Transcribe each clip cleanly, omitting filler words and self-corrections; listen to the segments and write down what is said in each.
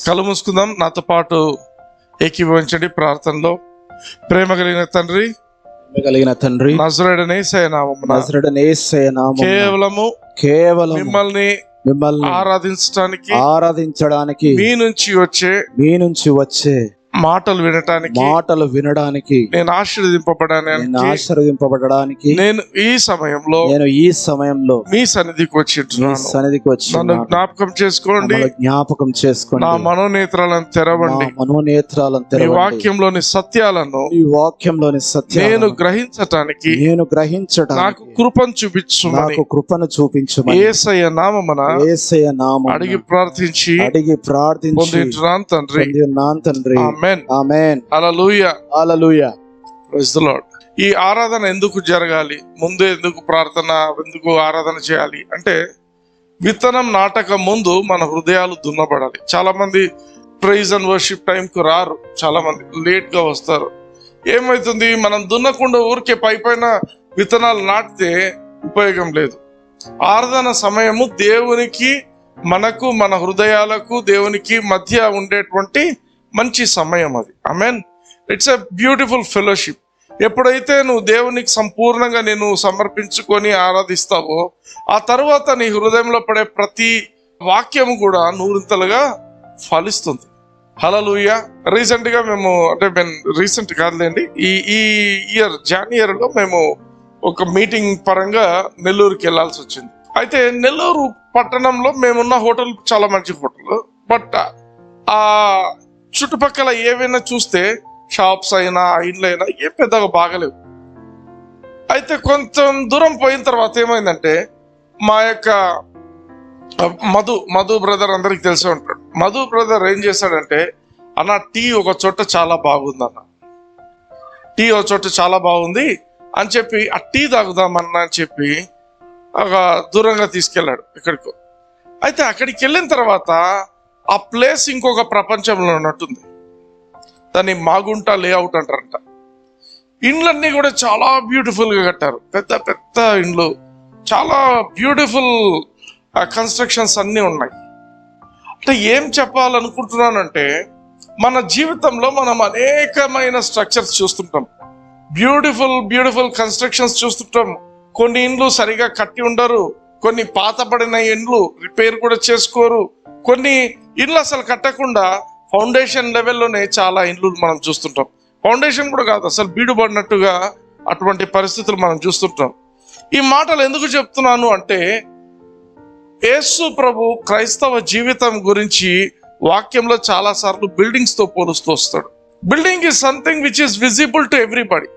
కళ్ళు మూసుకుందాం, నాతో పాటు ఏకీభవించండి ప్రార్థనలో. ప్రేమ కలిగిన తండ్రి, నజరేయుడైన యేసయ్య నామమున కేవలం మిమ్మల్ని ఆరాధించడానికి మీ నుంచి వచ్చే మాటలు వినడానికి నేను ఆశీర్వదింపబడడానికి నేను ఈ సమయంలో మీ సన్నిధికి వచ్చి నన్ను జ్ఞాపకం చేసుకోండి. నా మనోనేత్రాలను తెరవండి. ఈ వాక్యంలోని సత్యాలను నేను గ్రహించటానికి నాకు కృపను చూపించు. యేసయ్య నామమున అడిగి ప్రార్థించి పొందుచున్నాను తండ్రి. Amen. Hallelujah. Praise the Lord. ఈ ఆరాధన ఎందుకు జరగాలి, ముందు ఎందుకు ప్రార్థన, ఎందుకు ఆరాధన చేయాలి అంటే, విత్తనం నాటక ముందు మన హృదయాలు దున్నబడాలి. చాలా మంది ప్రైజ్ అండ్ వర్షిప్ టైంకు రారు, చాలా మంది లేట్ గా వస్తారు. ఏమైతుంది, మనం దున్నకుండా ఊరికే పైన విత్తనాలు నాటితే ఉపయోగం లేదు. ఆరాధన సమయము దేవునికి మనకు, మన హృదయాలకు దేవునికి మధ్య ఉండేటువంటి మంచి సమయం అది. Amen. It's a beautiful fellowship. ఎప్పుడైతే నువ్వు దేవునికి సంపూర్ణంగా నేను సమర్పించుకొని ఆరాధిస్తావో, ఆ తర్వాత నీ హృదయంలో పడే ప్రతి వాక్యము కూడా నూరింతలుగా ఫలిస్తుంది. హల్లెలూయా. రీసెంట్ గా మేము రీసెంట్ కాదులేండి, ఈ ఇయర్ జాన్యువరిలో మేము ఒక మీటింగ్ పరంగా నెల్లూరుకి వెళ్ళాల్సి వచ్చింది. అయితే నెల్లూరు పట్టణంలో మేమున్న హోటల్ చాలా మంచి హోటల్, బట్ ఆ చుట్టుపక్కల ఏవైనా చూస్తే షాప్స్ అయినా ఇండ్లు అయినా ఏం పెద్దగా బాగలేవు. అయితే కొంచెం దూరం పోయిన తర్వాత ఏమైందంటే, మా యొక్క మధు బ్రదర్ అందరికి తెలిసి ఉంటాడు. మధు బ్రదర్ ఏం చేశాడంటే, అన్న టీ ఒక చోట చాలా బాగుంది అని చెప్పి ఆ టీ తాగుదామన్నా అని చెప్పి ఒక దూరంగా తీసుకెళ్ళాడు ఎక్కడికో. అయితే అక్కడికి వెళ్ళిన తర్వాత ఆ ప్లేస్ ఇంకొక ప్రపంచంలో ఉన్నట్టుంది. దాన్ని మాగుంట లేఅవుట్ అంటారంట. ఇండ్లన్నీ కూడా చాలా బ్యూటిఫుల్ గా కట్టారు, పెద్ద పెద్ద ఇండ్లు, చాలా బ్యూటిఫుల్ కన్స్ట్రక్షన్స్ అన్నీ ఉన్నాయి. అంటే ఏం చెప్పాలనుకుంటున్నానంటే, మన జీవితంలో మనం అనేకమైన స్ట్రక్చర్స్ చూస్తుంటాం, బ్యూటిఫుల్ కన్స్ట్రక్షన్స్ చూస్తుంటాం. కొన్ని ఇండ్లు సరిగా కట్టి ఉండరు, కొన్ని పాతబడిన ఇండ్లు రిపేర్ కూడా చేసుకోరు, కొన్ని ఇండ్లు అసలు కట్టకుండా ఫౌండేషన్ లెవెల్లోనే చాలా ఇండ్లు మనం చూస్తుంటాం. ఫౌండేషన్ కూడా కాదు, అసలు బీడుపడినట్టుగా అటువంటి పరిస్థితులు మనం చూస్తుంటాం. ఈ మాటలు ఎందుకు చెప్తున్నాను అంటే, యేసు ప్రభు క్రైస్తవ జీవితం గురించి వాక్యంలో చాలా సార్లు బిల్డింగ్స్ తో పోలుస్తూ వస్తాడు. Building is something which is visible to everybody.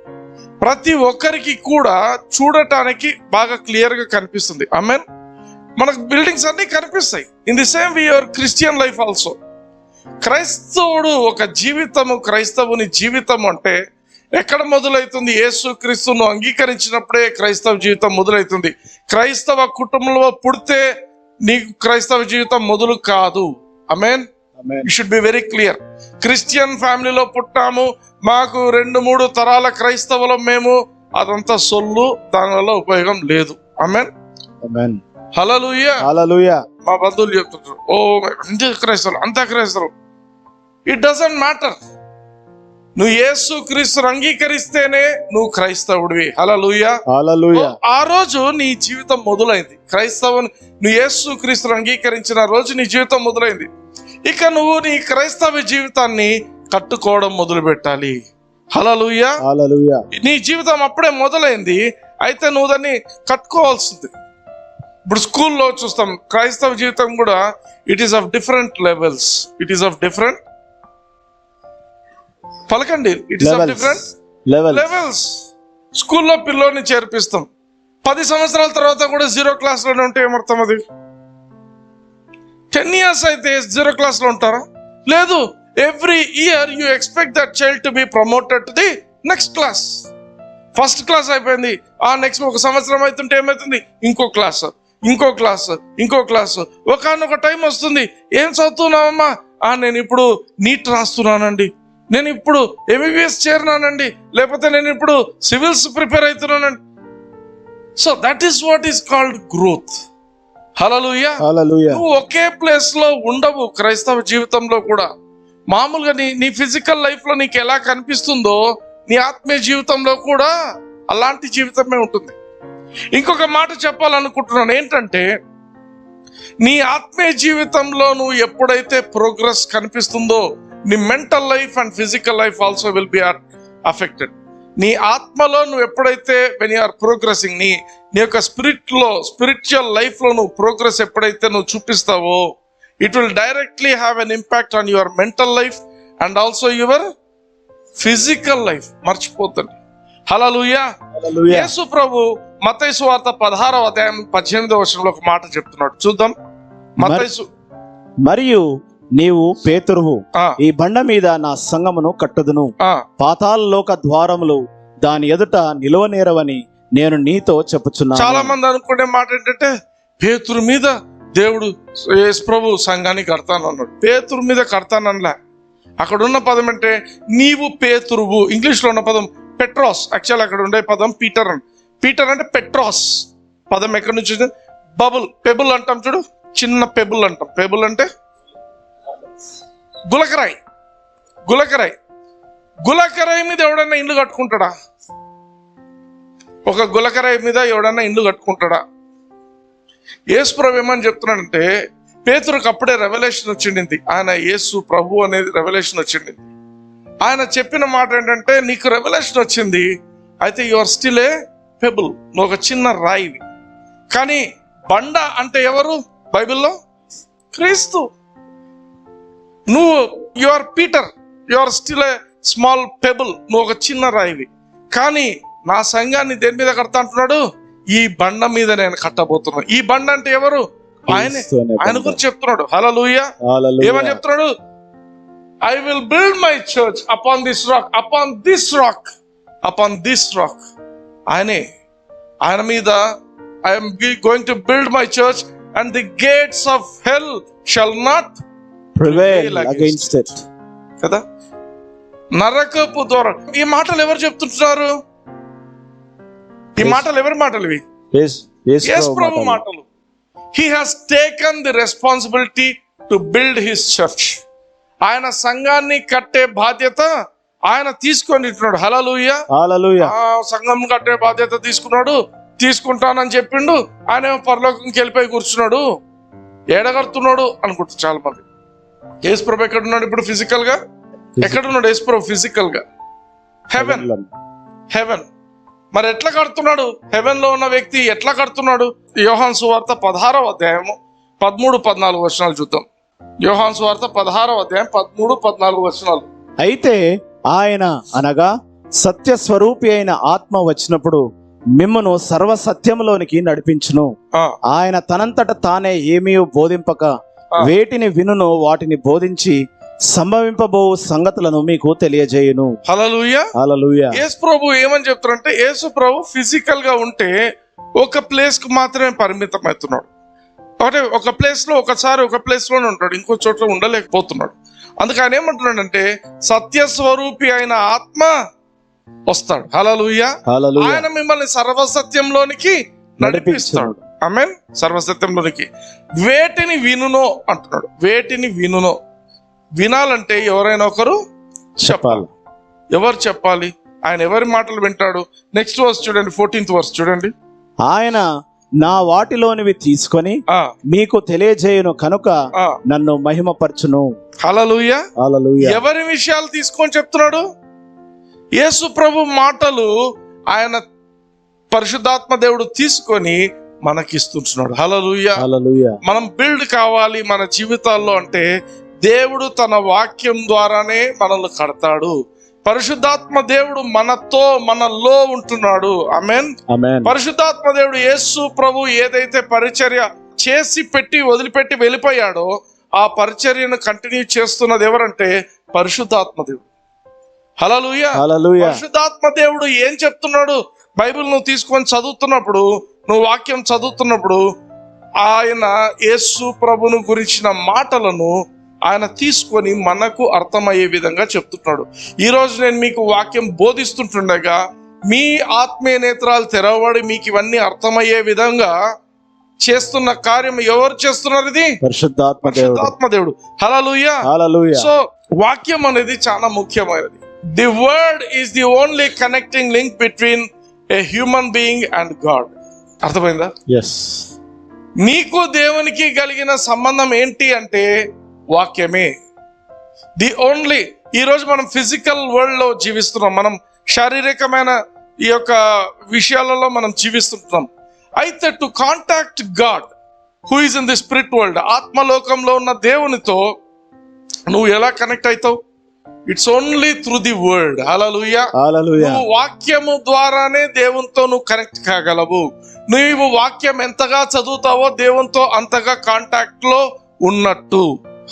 ప్రతి ఒక్కరికి కూడా చూడటానికి బాగా క్లియర్ గా కనిపిస్తుంది. ఆమేన్. మనకు బిల్డింగ్స్ అన్ని కనిపిస్తాయి. In the same way your Christian life also. క్రైస్తవుని జీవితం అంటే ఎక్కడ మొదలవుతుంది? యేసు క్రీస్తును అంగీకరించినప్పుడే క్రైస్తవ జీవితం మొదలవుతుంది. క్రైస్తవ కుటుంబంలో పుడితే నీకు క్రైస్తవ జీవితం మొదలు కాదు. Amen. You should be very clear. Christian ఫ్యామిలీలో పుట్టాము, మాకు 2-3 తరాల క్రైస్తవులం మేము, అదంతా సొల్లు, దానివల్ల ఉపయోగం లేదు. ఆమేన్. హల్లెలూయా. మా బంధువులు చెప్తుంటారు, ఓ అంతా క్రైస్తవులు. It doesn't matter. నువ్వు యేసు క్రీస్తును అంగీకరిస్తేనే నువ్వు క్రైస్తవుడివి. హల్లెలూయా. ఆ రోజు నీ జీవితం మొదలైంది. నువ్వు యేసు క్రీస్తును అంగీకరించిన రోజు నీ జీవితం మొదలైంది. ఇక నువ్వు నీ క్రైస్తవ జీవితాన్ని కట్టుకోవడం మొదలు పెట్టాలి. హల్లెలూయా. నీ జీవితం అప్పుడే మొదలైంది, అయితే నువ్వు దాన్ని కట్టుకోవాల్సింది. ఇప్పుడు స్కూల్లో చూస్తాం, క్రైస్తవ జీవితం కూడా it is of different levels. పలకండి, it is of different levels. స్కూల్లో పిల్లోని చేర్పిస్తాం, 10 సంవత్సరాల తర్వాత కూడా 0 క్లాస్ లోనే ఉంటే ఏమర్థం? అది 10 years అయితే 0 క్లాస్ లో ఉంటారా? లేదు. Every year you expect that child to be promoted to the next class. First class అయిపోయింది, నెక్స్ట్ 1 సంవత్సరం అవుతుంటే ఏమవుతుంది? ఇంకో క్లాస్. ఒకనొక టైం వస్తుంది, ఏం చదువుతున్నావమ్మా? నేను ఇప్పుడు నీట్ రాస్తున్నానండి, నేను ఇప్పుడు MBBS చేరినానండి, లేకపోతే నేను ఇప్పుడు సివిల్స్ ప్రిపేర్ అవుతున్నానండి. So that is what is called growth. Hallelujah. నువ్వు ఒకే ప్లేస్ లో ఉండవు క్రైస్తవ జీవితంలో కూడా. మామూలుగా నీ ఫిజికల్ లైఫ్ లో నీకు ఎలా కనిపిస్తుందో నీ ఆత్మీయ జీవితంలో కూడా అలాంటి జీవితమే ఉంటుంది. ఇంకొక మాట చెప్పాలనుకుంటున్నాను ఏంటంటే, నీ ఆత్మీయ జీవితంలో నువ్వు ఎప్పుడైతే ప్రోగ్రెస్ కనిపిస్తుందో నీ mental life and physical life also will be affected. నీ ఆత్మలో నువ్వు ఎప్పుడైతే వెన్ యు ఆర్ ప్రోగ్రెసింగ్, నీ యొక్క స్పిరిచువల్ లైఫ్ లో నువ్వు ప్రోగ్రెస్ ఎప్పుడైతే నువ్వు చూపిస్తావో, it will directly have an impact on your mental life and also your physical life. మర్చిపోతుంది. హల్లెలూయా. యేసు ప్రభు మత్తయి సువార్త 16వ అధ్యాయం 18వ వచనంలో ఒక మాట చెప్తున్నాడు, చూద్దాం. మరియు నీవు పేతురువు, ఈ బండ మీద నా సంఘమును కట్టుదును, పాతాళ లోక ద్వారములు దాని ఎదుట నిలువనేరవని నేను నీతో చెప్పుచున్నాను. చాలా మంది అనుకునే మాట ఏంటంటే, పేతురు మీద దేవుడు యేసు ప్రభు సంఘాన్ని కడతాను అన్నాడు. పేతురు మీద కడతానలా. అక్కడ ఉన్న పదం అంటే నీవు పేతురువు. ఇంగ్లీష్ లో ఉన్న పదం పెట్రాస్. యాక్చువల్ అక్కడ ఉండే పదం పీటర్ అని. పీటర్ అంటే పెట్రాస్ పదం ఎక్కడి నుంచి వచ్చింది? పెబుల్ అంటాం చూడు, చిన్న పెబుల్ అంటాం. పెబుల్ అంటే గులకరాయి. గులకరాయి మీద ఎవడన్నా ఇల్లు కట్టుకుంటాడా? ఒక గులకరాయి మీద ఎవడన్నా ఇల్లు కట్టుకుంటాడా? యేసు ప్రభు ఏమని చెప్తున్నాడంటే, పేతురుకు అప్పుడే రెవల్యూషన్ వచ్చింది. ఆయన యేసు ప్రభు అనేది రెవల్యూషన్ వచ్చింది. ఆయన చెప్పిన మాట ఏంటంటే, నీకు రెవల్యూషన్ వచ్చింది, అయితే you are still a pebble, నువ్వు ఒక చిన్న రాయివి. కానీ బండ అంటే ఎవరు బైబిల్లో? క్రీస్తు. నువ్వు you are Peter, you are still a small pebble, నువ్వు ఒక చిన్న రాయివి. కానీ నా సంఘాన్ని దేని మీద కడతా అంటున్నాడు? ఈ బండ మీద నేను కట్టబోతున్నాను. ఈ బండ అంటే ఎవరు? ఆయన గురించి చెప్తున్నాడు. హల్లెలూయా. ఏమని చెప్తున్నాడు? I will build my church upon this rock, upon this rock. ఆయన మీద I am going to build my church and the gates of hell shall not prevail against it. కదా, నరకపు ద్వారం. ఈ మాటలు ఎవరు చెప్తుంటారు? ఈ మాటలు ఎవరి మాటలు ఇవి? యేసు ప్రభు మాటలు. He has taken the responsibility to build his church. ఆయన సంఘాన్ని కట్టే బాధ్యత ఆయన తీసుకుంటున్నాడు. హల్లెలూయా. సంఘం కట్టే బాధ్యత తీసుకుంటానని చెప్పిండు. ఆయన పరలోకంకి వెళ్ళిపోయి కూర్చున్నాడు. ఏడగడుతున్నాడు అనుకుంటారు చాలా మంది. యేసు ప్రభు ఎక్కడున్నాడు ఇప్పుడు ఫిజికల్ గా? ఎక్కడున్నాడు యేసు ప్రభు ఫిజికల్ గా? హెవెన్. మరి ఎట్లా కడుతున్నాడు? హెవెన్ లో ఉన్న వ్యక్తి ఎట్లా కడుతున్నాడు? యోహాను సువార్త 16వ అధ్యాయము 13-14 వచనాలు చూద్దాం. యోహాను సువార్త 16వ అధ్యాయం 13-14 వచనాలు. అయితే ఆయన అనగా సత్య స్వరూపి అయిన ఆత్మ వచ్చినప్పుడు మిమ్మును సర్వ సత్యములోనికి నడిపించును. ఆయన తనంతట తానే ఏమీ బోధింపక వేటిని వినును వాటిని బోధించి సంభవింపబో సంగతులను మీకు తెలియజేయును. హల్లెలూయా. హల్లెలూయా. యేసు ప్రభు ఏమని చెప్తారంటే, యేసు ప్రభు ఫిజికల్ గా ఉంటే ఒక ప్లేస్ కు మాత్రమే పరిమితం అవుతున్నాడు. అంటే ఒక ప్లేస్ లో ఒక ప్లేస్ లోనే ఉంటాడు, ఇంకో చోట్ల ఉండలేకపోతున్నాడు. అందుకే ఆయన ఏమంటున్నాడంటే, సత్య స్వరూపి అయిన ఆత్మ వస్తాడు. హల్లెలూయా. ఆయన మిమ్మల్ని సర్వసత్యంలోనికి నడిపిస్తాడు. ఆమేన్. సర్వసత్యంలోనికి. వేటిని వినునో అంటున్నాడు. వేటిని వినునో. వినాలంటే ఎవరైనా ఒకరు చెప్పాలి. ఎవరు చెప్పాలి? ఆయన ఎవరి మాటలు వింటాడు? నెక్స్ట్ వర్స్ చూడండి, 14th వర్స్ చూడండి. ఆయన నా వాటిలోనివి తీసుకొని మీకు తెలియజేయును కనుక నన్ను మహిమపరచును. హల్లెలూయా. హల్లెలూయా. ఎవరి విషయాలు తీసుకొని చెప్తున్నాడు? యేసు ప్రభు మాటలు ఆయన పరిశుద్ధాత్మ దేవుడు తీసుకొని మనకిస్తున్నాడు. హల్లెలూయా. హల్లెలూయా. మనం బిల్డ్ కావాలి మన జీవితాల్లో అంటే దేవుడు తన వాక్యం ద్వారానే మనల్ని కడతాడు. పరిశుద్ధాత్మ దేవుడు మనలో ఉంటున్నాడు. ఆమేన్. పరిశుద్ధాత్మ దేవుడు యేసు ప్రభు ఏదైతే పరిచర్య చేసి వదిలిపెట్టి వెళ్ళిపోయాడో ఆ పరిచర్యను కంటిన్యూ చేస్తున్నది ఎవరంటే పరిశుద్ధాత్మ దేవుడు. హల్లెలూయా. పరిశుద్ధాత్మ దేవుడు ఏం చెప్తున్నాడు? బైబిల్ నువ్వు తీసుకొని చదువుతున్నప్పుడు, నువ్వు వాక్యం చదువుతున్నప్పుడు ఆయన యేసు ప్రభును గురించిన మాటలను ఆయన తీసుకొని మనకు అర్థమయ్యే విధంగా చెప్తున్నాడు. ఈరోజు నేను మీకు వాక్యం బోధిస్తుంటుండగా మీ ఆత్మీయ నేత్రాలు తెరవబడి మీకు ఇవన్నీ అర్థమయ్యే విధంగా చేస్తున్న కార్యం ఎవరు చేస్తున్నారు? ఇది పరిశుద్ధాత్మ దేవుడు. హల్లెలూయా. సో వాక్యం అనేది చాలా ముఖ్యమైనది. The word is the only connecting link between a human being and God. అర్థమైందా? నీకు దేవునికి కలిగిన సంబంధం ఏంటి అంటే వాక్యమే. The only. ఈ రోజు మనం ఫిజికల్ వరల్డ్ లో జీవిస్తున్నాం, మనం శారీరకమైన ఈ యొక్క విషయాలలో మనం జీవిస్తుంటున్నాం. అయితే to contact God who is in the spirit world, ఆత్మలోకంలో ఉన్న దేవునితో నువ్వు ఎలా కనెక్ట్ అవుతావు? It's only through the word. Hallelujah. నువ్వు వాక్యము ద్వారానే దేవునితో నువ్వు కనెక్ట్ కాగలవు. నువ్వు వాక్యం ఎంతగా చదువుతావో దేవునితో అంతగా కాంటాక్ట్ లో ఉన్నట్టు.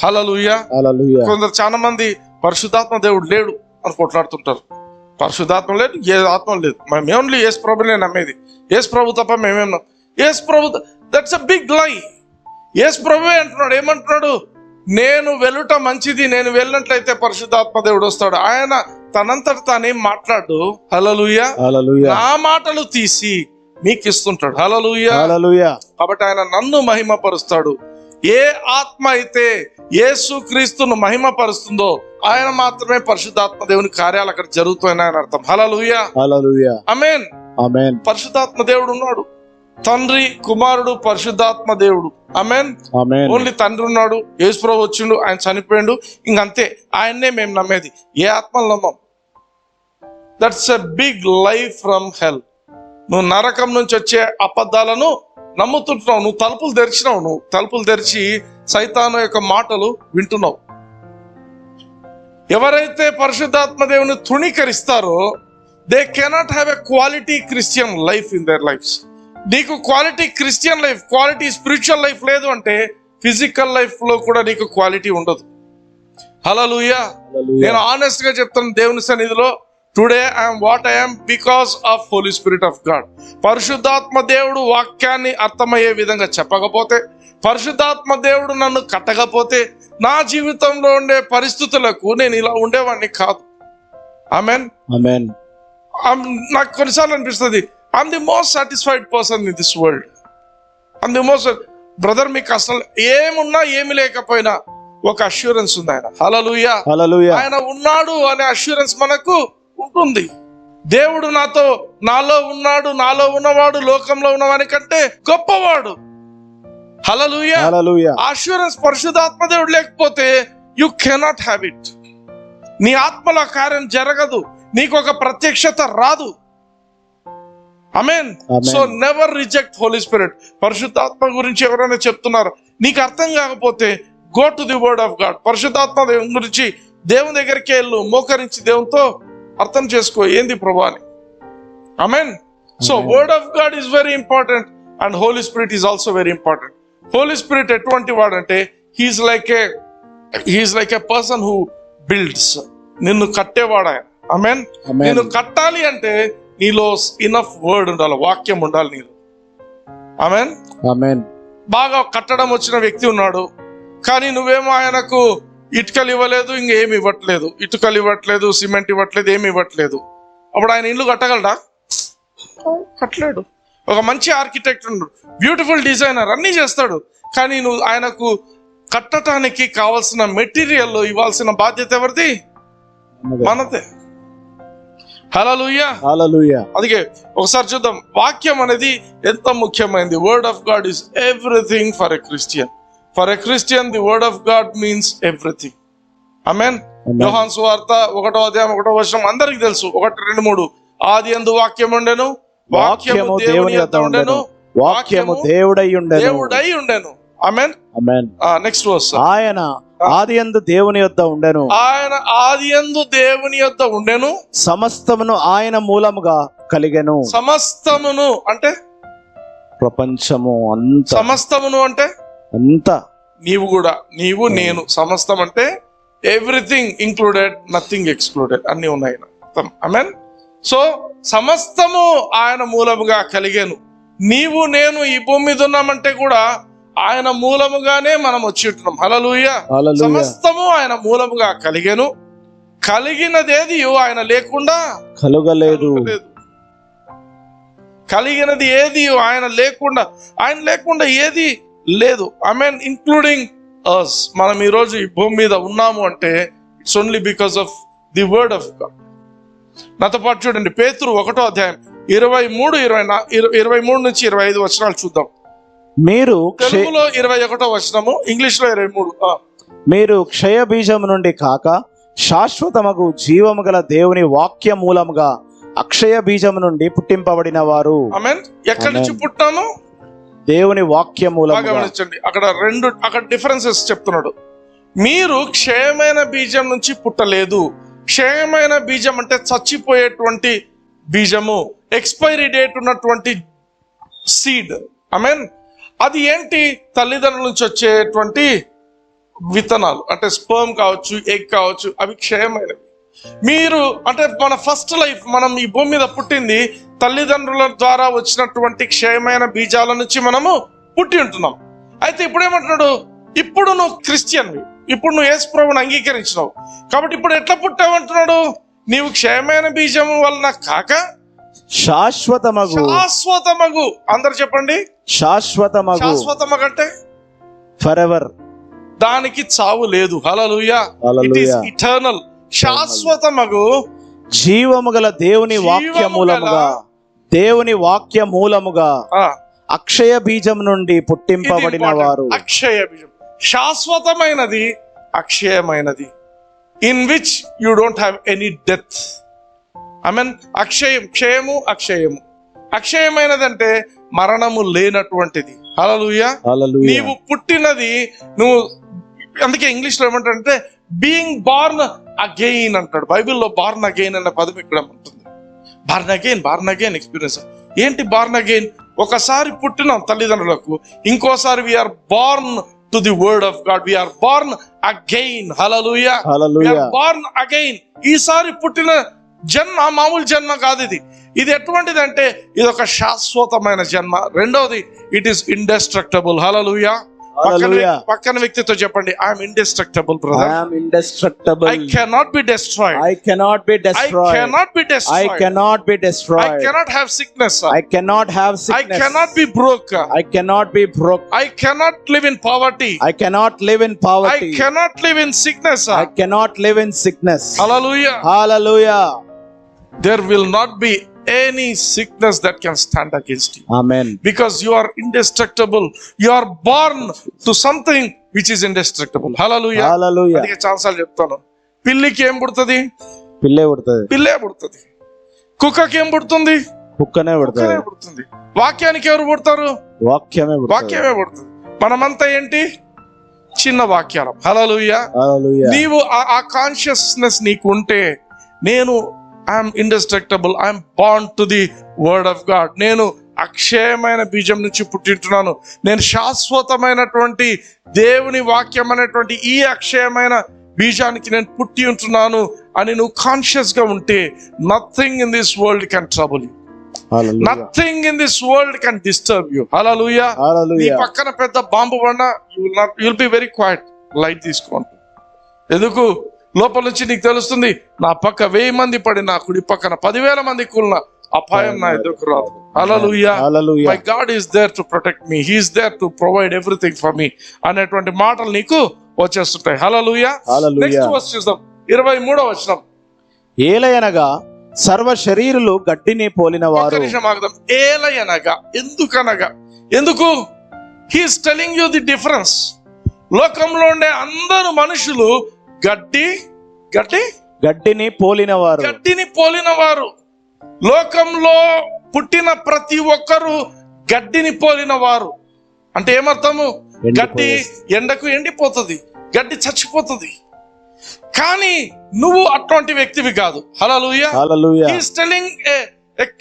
హల్లెలూయా. కొందరు చాలా మంది పరిశుద్ధాత్మ దేవుడు లేడు అని కొట్లాడుతుంటారు. పరిశుద్ధాత్మ లేదు, ఏ ఆత్మ లేదు, మేము ఓన్లీ యేసు ప్రభునే నమ్మేది, యేసు ప్రభు తప్ప మేమేం. యేసు ప్రభు, దట్స్ అ బిగ్ లై. యేసు ప్రభువే అంటున్నాడు. ఏమంటున్నాడు? నేను వెళ్ళుట మంచిది, నేను వెళ్ళినట్లయితే పరిశుద్ధాత్మ దేవుడు వస్తాడు. ఆయన తనంతట తానేం మాట్లాడు. హల్లెలూయా. నా మాటలు తీసి మీకు ఇస్తుంటాడు. హల్లెలూయా. కాబట్టి ఆయన నన్ను మహిమపరుస్తాడు. ఏ ఆత్మ అయితే యేసు క్రీస్తును మహిమపరుస్తుందో ఆయన మాత్రమే పరిశుద్ధాత్మ దేవుని కార్యాలు అక్కడ జరుగుతున్నాయని అర్థం. హల్లెలూయా. ఆమేన్. పరిశుద్ధాత్మ దేవుడు ఉన్నాడు. తండ్రి, కుమారుడు, పరిశుద్ధాత్మ దేవుడు. ఆమేన్. ఓన్లీ తండ్రి ఉన్నాడు, యేసు ప్రభు వచ్చిండు, ఆయన చనిపోయిండు, ఇంకంతే. ఆయన్నే మేము నమ్మేది, ఏ ఆత్మలు నమ్మం. That's a big life from hell. నువ్వు నరకం నుంచి వచ్చే అబద్ధాలను నమ్ముతుంటున్నావు. నువ్వు తలుపులు తెరిచినావు, నువ్వు తలుపులు తెరిచి సైతాను యొక్క మాటలు వింటున్నావు. ఎవరైతే పరిశుద్ధాత్మ దేవుని తృణీకరిస్తారో they cannot have a quality Christian life in their lives. నీకు quality Christian life, quality spiritual life లేదు అంటే ఫిజికల్ లైఫ్ లో కూడా నీకు క్వాలిటీ ఉండదు. హల్లెలూయా. నేను ఆనెస్ట్ గా చెప్తాను దేవుని సన్నిధిలో, today I'm what I'm because of Holy Spirit of God. పరిశుద్ధాత్మ దేవుడు వాక్యాన్ని అర్థమయ్యే విధంగా చెప్పకపోతే, పరిశుద్ధాత్మ దేవుడు నన్ను కట్టకపోతే నా జీవితంలో ఉండే పరిస్థితులకు నేను ఇలా ఉండేవాడిని కాదు. ఆమేన్. నాకు కొన్నిసార్లు అనిపిస్తుంది, I'm the most satisfied person in this world. I'm the most. Brother, మీకు అసలు ఏమున్నా ఏమి లేకపోయినా ఒక అష్యూరెన్స్ ఉంది. ఆయన హల్లెలూయా. ఆయన ఉన్నాడు అనే అష్యూరెన్స్ మనకు ఉంటుంది. దేవుడు నాలో ఉన్నాడు, నాలో ఉన్నవాడు లోకంలో ఉన్నవాని కంటే గొప్పవాడు. హల్లెలూయా. అష్యూరెన్స్ పరిశుద్ధాత్మ దేవుడు లేకపోతే యు కెనాట్ హ్యావ్ ఇట్. నీ ఆత్మలో కార్యం జరగదు, నీకు ఒక ప్రత్యక్షత రాదు. Amen. So never reject Holy Spirit. పరిశుద్ధాత్మ గురించి ఎవరైనా చెప్తున్నారు, నీకు అర్థం కాకపోతే go to the word of God. పరిశుద్ధాత్మ దేవుని గురించి దేవుని దగ్గరికి వెళ్ళు, మోకరించి దేవునితో అర్థం చేసుకో, ఏంది ప్రభు అని. Amen. So word of God is very important and Holy Spirit is also very important. Holy Spirit ఎటువంటి వాడంటే he is like a person who builds. నిన్ను కట్టేవాడు ఆయన. ఆమేన్. నిన్ను కట్టాలి అంటే నీలో ఇనఫ్ వర్డ్ ఉండాలి, వాక్యం ఉండాలి నీలో. ఆమేన్. బాగా కట్టడం వచ్చిన వ్యక్తి ఉన్నాడు, కానీ నువ్వేమో ఆయనకు ఇటుకలు ఇవ్వలేదు, ఇంకేమి ఇవ్వట్లేదు, ఇటుకలు ఇవ్వట్లేదు, సిమెంట్ ఇవ్వట్లేదు, ఏమి ఇవ్వట్లేదు. అప్పుడు ఆయన ఇల్లు కట్టగలడా? కట్టలేడు. ఒక మంచి ఆర్కిటెక్ట్ ఉన్నాడు, బ్యూటిఫుల్ డిజైనర్, అన్ని చేస్తాడు, కానీ నువ్వు ఆయనకు కట్టడానికి కావాల్సిన మెటీరియల్ ఇవ్వాల్సిన బాధ్యత ఎవరిది? మనదే. హల్లెలూయా. అందుకే ఒకసారి చూద్దాం, వాక్యం అనేది ఎంత ముఖ్యమైనది. Word of God is everything for a Christian. For a Christian the word of God means everything. Amen. యోహాను సువార్త 1వ అధ్యాయం 1వ వచనం అందరికి తెలుసు. 1, 2, 3. ఆది యందు వాక్యం ఉండెను, వాక్యము దేవుని యొద్ద ఉండెను, వాక్యము దేవుడై ఉండెను. ఆమేన్. Next verse. ఆయన ఆదియందు దేవుని యొద్ద ఉండెను, ఆయన ఆదియందు దేవుని యొద్ద ఉండెను, సమస్తమును ఆయన మూలముగా కలిగెను. సమస్తమును అంటే ప్రపంచము అంతా. సమస్తమును అంటే అంతా. నీవు కూడా, నీవు నేను. సమస్తం అంటే ఎవ్రీథింగ్ ఇంక్లూడెడ్, నథింగ్ ఎక్స్క్లూడెడ్, అన్ని ఉన్నాయి. ఆమేన్. సో సమస్తము ఆయన మూలముగా కలిగెను. నీవు నేను ఈ భూమి మీద ఉన్నామంటే కూడా ఆయన మూలముగానే మనం వచ్చి ఉంటున్నాం. హల్లెలూయా. సమస్తము ఆయన మూలముగా కలిగెను, కలిగినదేది ఆయన లేకుండా కలుగలేదు. కలిగినది ఏది ఆయన లేకుండా ఏది లేదు. I mean including us. మనం ఈరోజు ఈ భూమి మీద ఉన్నాము అంటే it's only because of the word of God. నాతో పాటు చూడండి, పేతురు 1వ అధ్యాయం 23 నుంచి 25 వచనాలు చూద్దాం. మీరు తెలుగులో 21వ వచనము, ఇంగ్లీష్ లో 23. మీరు క్షయ బీజము నుండి కాక శాశ్వతమగు జీవము గల దేవుని వాక్య మూలముగా అక్షయ బీజము నుండి పుట్టింపబడిన వారు. ఆమేన్. ఎక్కడి నుంచి పుట్టాము? దేవుని వాక్య మూలముగా. గమనించండి, అక్కడ డిఫరెన్సెస్ చెప్తున్నాడు. మీరు క్షయమైన బీజం నుంచి పుట్టలేదు. క్షయమైన బీజం అంటే చచ్చిపోయేటువంటి బీజము, ఎక్స్పైరీ డేట్ ఉన్నటువంటి సీడ్. ఆమేన్. అది ఏంటి? తల్లిదండ్రుల నుంచి వచ్చేటువంటి విత్తనాలు, అంటే స్పర్మ్ కావచ్చు, ఎగ్ కావచ్చు, అవి క్షయమైనవి. మీరు అంటే మన ఫస్ట్ లైఫ్, మనం ఈ భూమి మీద పుట్టింది తల్లిదండ్రుల ద్వారా వచ్చినటువంటి క్షయమైన బీజాల నుంచి మనము పుట్టి ఉంటున్నాం. అయితే ఇప్పుడు ఏమంటున్నాడు? ఇప్పుడు నువ్వు క్రిస్టియన్వి, ఇప్పుడు నువ్వు యేసు ప్రభువుని అంగీకరించినావు కాబట్టి ఇప్పుడు ఎట్లా పుట్టావంటున్నాడు? నీవు క్షయమైన బీజము వలన కాక శాశ్వతమగు. అందరు చెప్పండి, శాశ్వతమగు. శాశ్వతమగు అంటే ఫర్ ఎవర్, దానికి చావు లేదు. హల్లెలూయా. It is eternal. శాశ్వతమగు జీవము గల దేవుని వాక్య మూలముగా అక్షయ బీజం నుండి పుట్టింపబడిన వారు. అక్షయ బీజం, శాశ్వతమైనది, అక్షయమైనది, in which you don't have any death. I mean క్షయము, అక్షయము. అక్షయమైనదంటే మరణము లేనటువంటిది. హల్లెలూయా. నీవు పుట్టినది, నువ్వు అందుకే ఇంగ్లీష్ లో ఏమంటాడంటే బీయింగ్ బార్న్ అగైన్ అంటాడు. బైబిల్లో బార్న్ అగైన్ అనే పదం ఇక్కడ ఉంటుంది. Born again experience. ఏంటి బార్న్ అగైన్? ఒకసారి పుట్టినాం తల్లిదండ్రులకు, ఇంకోసారి we're born to the word of God. We're born again. Hallelujah. Born again. ఈసారి పుట్టిన జన్మ మామూలు జన్మ కాదు. ఇది ఎటువంటిది అంటే ఇది ఒక శాశ్వతమైన జన్మ. రెండవది, ఇట్ ఈస్ ఇండెస్ట్రక్టబుల్. హల్లెలూయా. పక్కన వ్యక్తితో చెప్పండి, I'm ఇండెస్ట్రక్టబుల్ brother. I'm ఇండెస్ట్రక్టబుల్. I cannot be destroyed. I cannot be destroyed. I cannot be destroyed. I cannot be destroyed. I cannot have sickness. I cannot have sickness. I cannot be broke. I cannot be broke. I cannot live in poverty. I cannot live in poverty. I cannot live in sickness. I cannot live in sickness. Hallelujah. Hallelujah. There will not be any sickness that can stand against you. Amen. Because you are indestructible. You are born to something which is indestructible. Hallelujah. Hallelujah. అందుకే చాలాసార్లు చెప్తాను, పిల్లికి ఏం పుడుతుంది? పిల్లే పుడుతుంది. కుక్కకి ఏం పుడుతుంది? కుక్కనే పుడుతుంది. వాక్యానికి ఎవరు పుడతారు? వాక్యమే పుడుతుంది. మనమంతా ఏంటి? చిన్న వాక్యాలు. హల్లెలూయా. నీవు ఆ కాన్షియస్నెస్ నీకు ఉంటే, నేను I'm ఇండెస్ట్రక్టబుల్, I'm born to the word of God. నేను అక్షయమైన బీజం నుంచి పుట్టింటున్నాను. నేను శాశ్వతమైనటువంటి దేవుని వాక్యం అనేటువంటి ఈ అక్షయమైన బీజానికి నేను పుట్టి ఉంటున్నాను అని నువ్వు కాన్షియస్ గా ఉంటే, nothing in this world can trouble you. Nothing in this world can disturb you. Hallelujah. నీ పక్కన పెద్ద బాంబు పడినా you will be very quiet. Light తీసుకోండి. ఎందుకు? లోపల నుంచి నీకు తెలుస్తుంది, నా పక్క 1000 మంది పడినా, కుడి పక్కన 10,000 మంది కూలినా అపాయం నా ఎదురుకు రాదు. Hallelujah. My God is there to protect me. He is there to provide everything for me అనేటువంటి మాటలు నీకు వచ్చేస్తుంటాయి. హల్లెలూయా. నెక్స్ట్ వర్స్ చూద్దాం, 23వ వచనం. ఏలయనగా సర్వ శరీరులు గడ్డిని పోలిన వారు. ఏలయనగా, ఎందుకు? He is telling you the difference. లోకంలో ఉండే అందరు మనుషులు గడ్డిని పోలిన వారు. లోకంలో పుట్టిన ప్రతి ఒక్కరు గడ్డిని పోలిన వారు. అంటే ఏమర్థము? గడ్డి ఎండకు ఎండిపోతుంది, గడ్డి చచ్చిపోతుంది. కానీ నువ్వు అటువంటి వ్యక్తివి కాదు. Hallelujah. He is telling a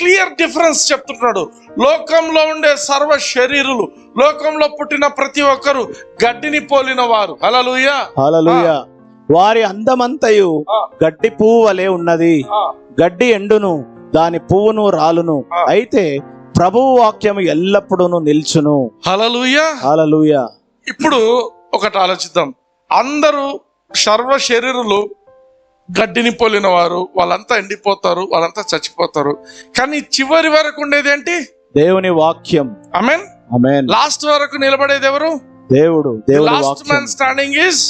clear difference చెప్తున్నాడు. లోకంలో ఉండే సర్వ శరీరులు, లోకంలో పుట్టిన ప్రతి ఒక్కరు గడ్డిని పోలిన వారు. హల్లెలూయా. వారి అందమంతయు గడ్డి పువ్వు వలె ఉన్నది. గడ్డి ఎండును, దాని పువ్వును రాలును, అయితే ప్రభువు వాక్యము ఎల్లప్పుడూ నిల్చును. హల్లెలూయా. ఇప్పుడు ఒకటి ఆలోచిద్దాం. అందరూ సర్వ శరీరులు గడ్డిని పోలిన వారు, వాళ్ళంతా ఎండిపోతారు, వాళ్ళంతా చచ్చిపోతారు. కానీ చివరి వరకు ఉండేది ఏంటి? దేవుని వాక్యం. ఆమేన్. ఆమేన్. లాస్ట్ వరకు నిలబడేది ఎవరు? దేవుడు. దేవుని వాక్యం. Last man standing is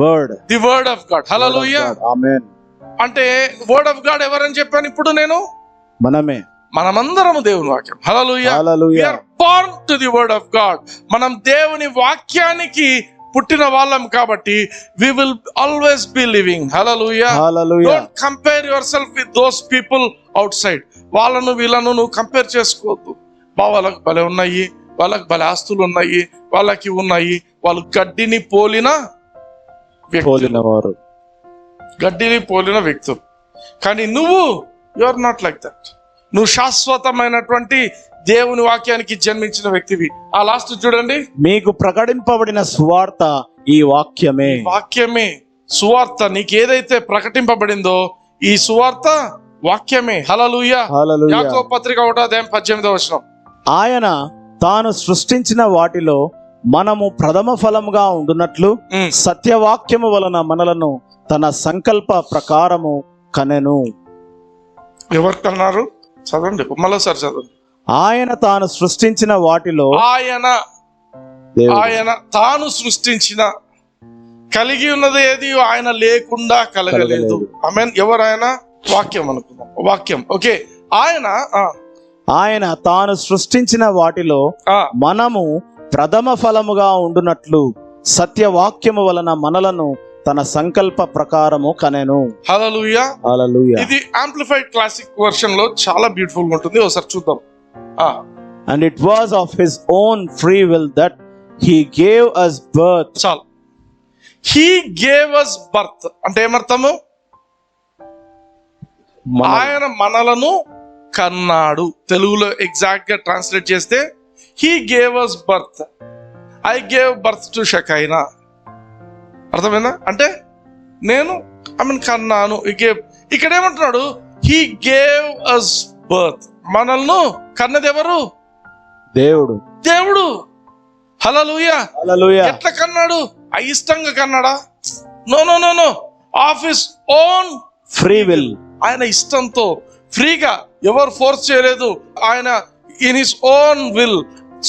word. The word of God. Hallelujah. Amen. అంటే వర్డ్ ఆఫ్ గాడ్ ఎవరని చెప్పాను ఇప్పుడు నేను? మనమే. మనమందరము దేవుని వాక్యం. హల్లెలూయా. హల్లెలూయా. We are born to the word of God. మనం దేవుని వాక్యానికి పుట్టిన వాళ్ళం కాబట్టి we will always be living. Hallelujah. Hallelujah. Don't compare yourself with those people outside. వాళ్ళను వీళ్ళను నువ్వు కంపేర్ చేసుకోవద్దు. వాళ్ళకి భలే ఉన్నాయి, వాళ్ళకి భలే ఆస్తులు ఉన్నాయి, వాళ్ళకి ఉన్నాయి. వాళ్ళు గడ్డిని పోలిన వారు, గడ్డిని పోలిన వ్యక్తులు. కానీ నువ్వు you are not like that. నువ్వు శాశ్వతమైనటువంటి దేవుని వాక్యానికి జన్మించిన వ్యక్తివి. ఆ లాస్ట్ చూడండి. మీకు ప్రకటింపబడిన సువార్త ఈ వాక్యమే. వాక్యమే సువార్త. నీకు ఏదైతే ప్రకటింపబడిందో ఈ సువార్త వాక్యమే. హల్లెలూయా. యాకోబు పత్రిక 1:18. ఆయన తాను సృష్టించిన వాటిలో మనము ప్రథమ ఫలముగా ఉండునట్లు సత్యవాక్యము వలన మనలను తన సంకల్ప ప్రకారము కనెను. ఎవరు కన్నారు? చదవండి మరోసారి చదవండి. ఆయన తాను సృష్టించిన వాటిలో, ఆయన తాను సృష్టించిన, కలిగి ఉన్నది ఏది ఆయన లేకుండా కలగలేదు. ఆమేన్. ఎవరు ఆయన? వాక్యం అనుకుందాం. వాక్యం. ఓకే. ఆయన తాను సృష్టించిన వాటిలో మనము ప్రథమ ఫలముగా ఉండునట్లు సత్యవాక్యము వలన మనలను తన సంకల్ప ప్రకారము కనెను. హల్లెలూయా. హల్లెలూయా. ఇది యాంప్లిఫైడ్ క్లాసిక్ వర్షన్ లో చాలా బ్యూటిఫుల్ గా ఉంటుంది. ఒకసారి చూద్దాం. And it was of his own free will that he gave us birth. చాలు. He gave us birth అంటే ఏమర్థము? ఆయన మనలను కన్నాడు. తెలుగులో ఎగ్జాక్ట్ గా ట్రాన్స్లేట్ చేస్తే he gave us birth. I gave birth to Shekina. అర్థమైందా? అంటే నేను కన్నాను. ఇక్కడ ఏమంటున్నాడు? he gave us birth. మనల్ని కన్నది ఎవరు? దేవుడు. దేవుడు. హల్లెలూయా. హల్లెలూయా. ఎట్లా కన్నాడు? అయిష్టంగా కన్నాడా? No no no no. Of his own free will. ఆయన ఇష్టంతో ఫ్రీగా, ఎవరు ఫోర్స్ చేయలేదు. ఆయన ఇన్ హిస్ ఓన్ విల్,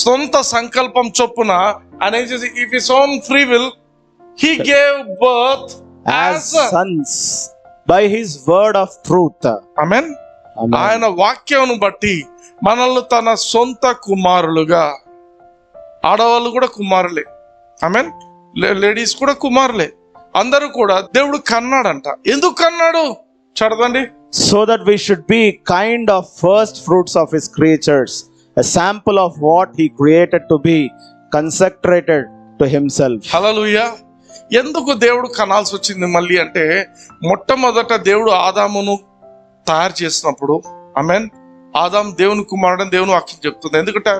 సొంత సంకల్పం చొప్పున ఆయన ఏం చేసి if his own free will he gave birth as sons by his word of truth. ఆమేన్. ఆయన వాక్యమును బట్టి మనల్ని తన సొంత కుమారులుగా, ఆడవాళ్ళు కూడా కుమారులే, ఆమేన్, లేడీస్ కూడా కుమారులే, అందరూ కూడా దేవుడు కన్నాడంట. ఎందుకు కన్నాడు? చదవండి. So that we should be kind of first fruits of his creatures, a sample of what he created to be consecrated to himself. హల్లెలూయా. ఎందుకు దేవుడు కనాల్సి వచ్చింది మళ్ళీ అంటే, మొట్టమొదట దేవుడు ఆదామును తయారు చేసినప్పుడు, ఆమేన్, ఆదాం దేవుని కుమారుడని దేవుని వాక్యం చెప్తుంది. ఎందుకంటే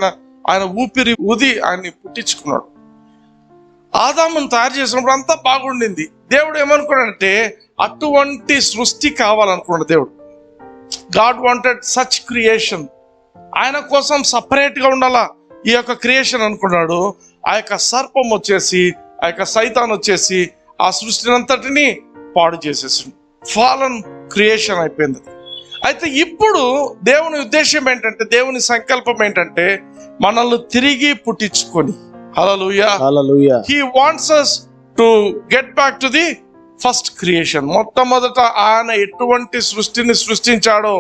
ఆయన ఊపిరి ఊది ఆయన్ని పుట్టించుకున్నాడు. ఆదామును తయారు చేసినప్పుడు అంతా బాగుండింది. దేవుడు ఏమనుకున్నాడంటే అటువంటి సృష్టి కావాలనుకున్నాడు దేవుడు. God wanted such creation. ఆయన కోసం సపరేట్ గా ఉండాలా ఈ యొక్క క్రియేషన్ అనుకున్నాడు. ఆ యొక్క సర్పం వచ్చేసి, ఆ యొక్క సైతాన్ వచ్చేసి ఆ సృష్టిని అంతటిని పాడు చేసేసింది. ఫాలన్ క్రియేషన్ అయిపోయింది. అయితే ఇప్పుడు దేవుని ఉద్దేశం ఏంటంటే, దేవుని సంకల్పం ఏంటంటే మనల్ని తిరిగి పుట్టించుకొని, hallelujah, hallelujah, he wants us to get back to the first creation. మొట్టమొదట ఆయన ఎటువంటి సృష్టిని సృష్టించాడో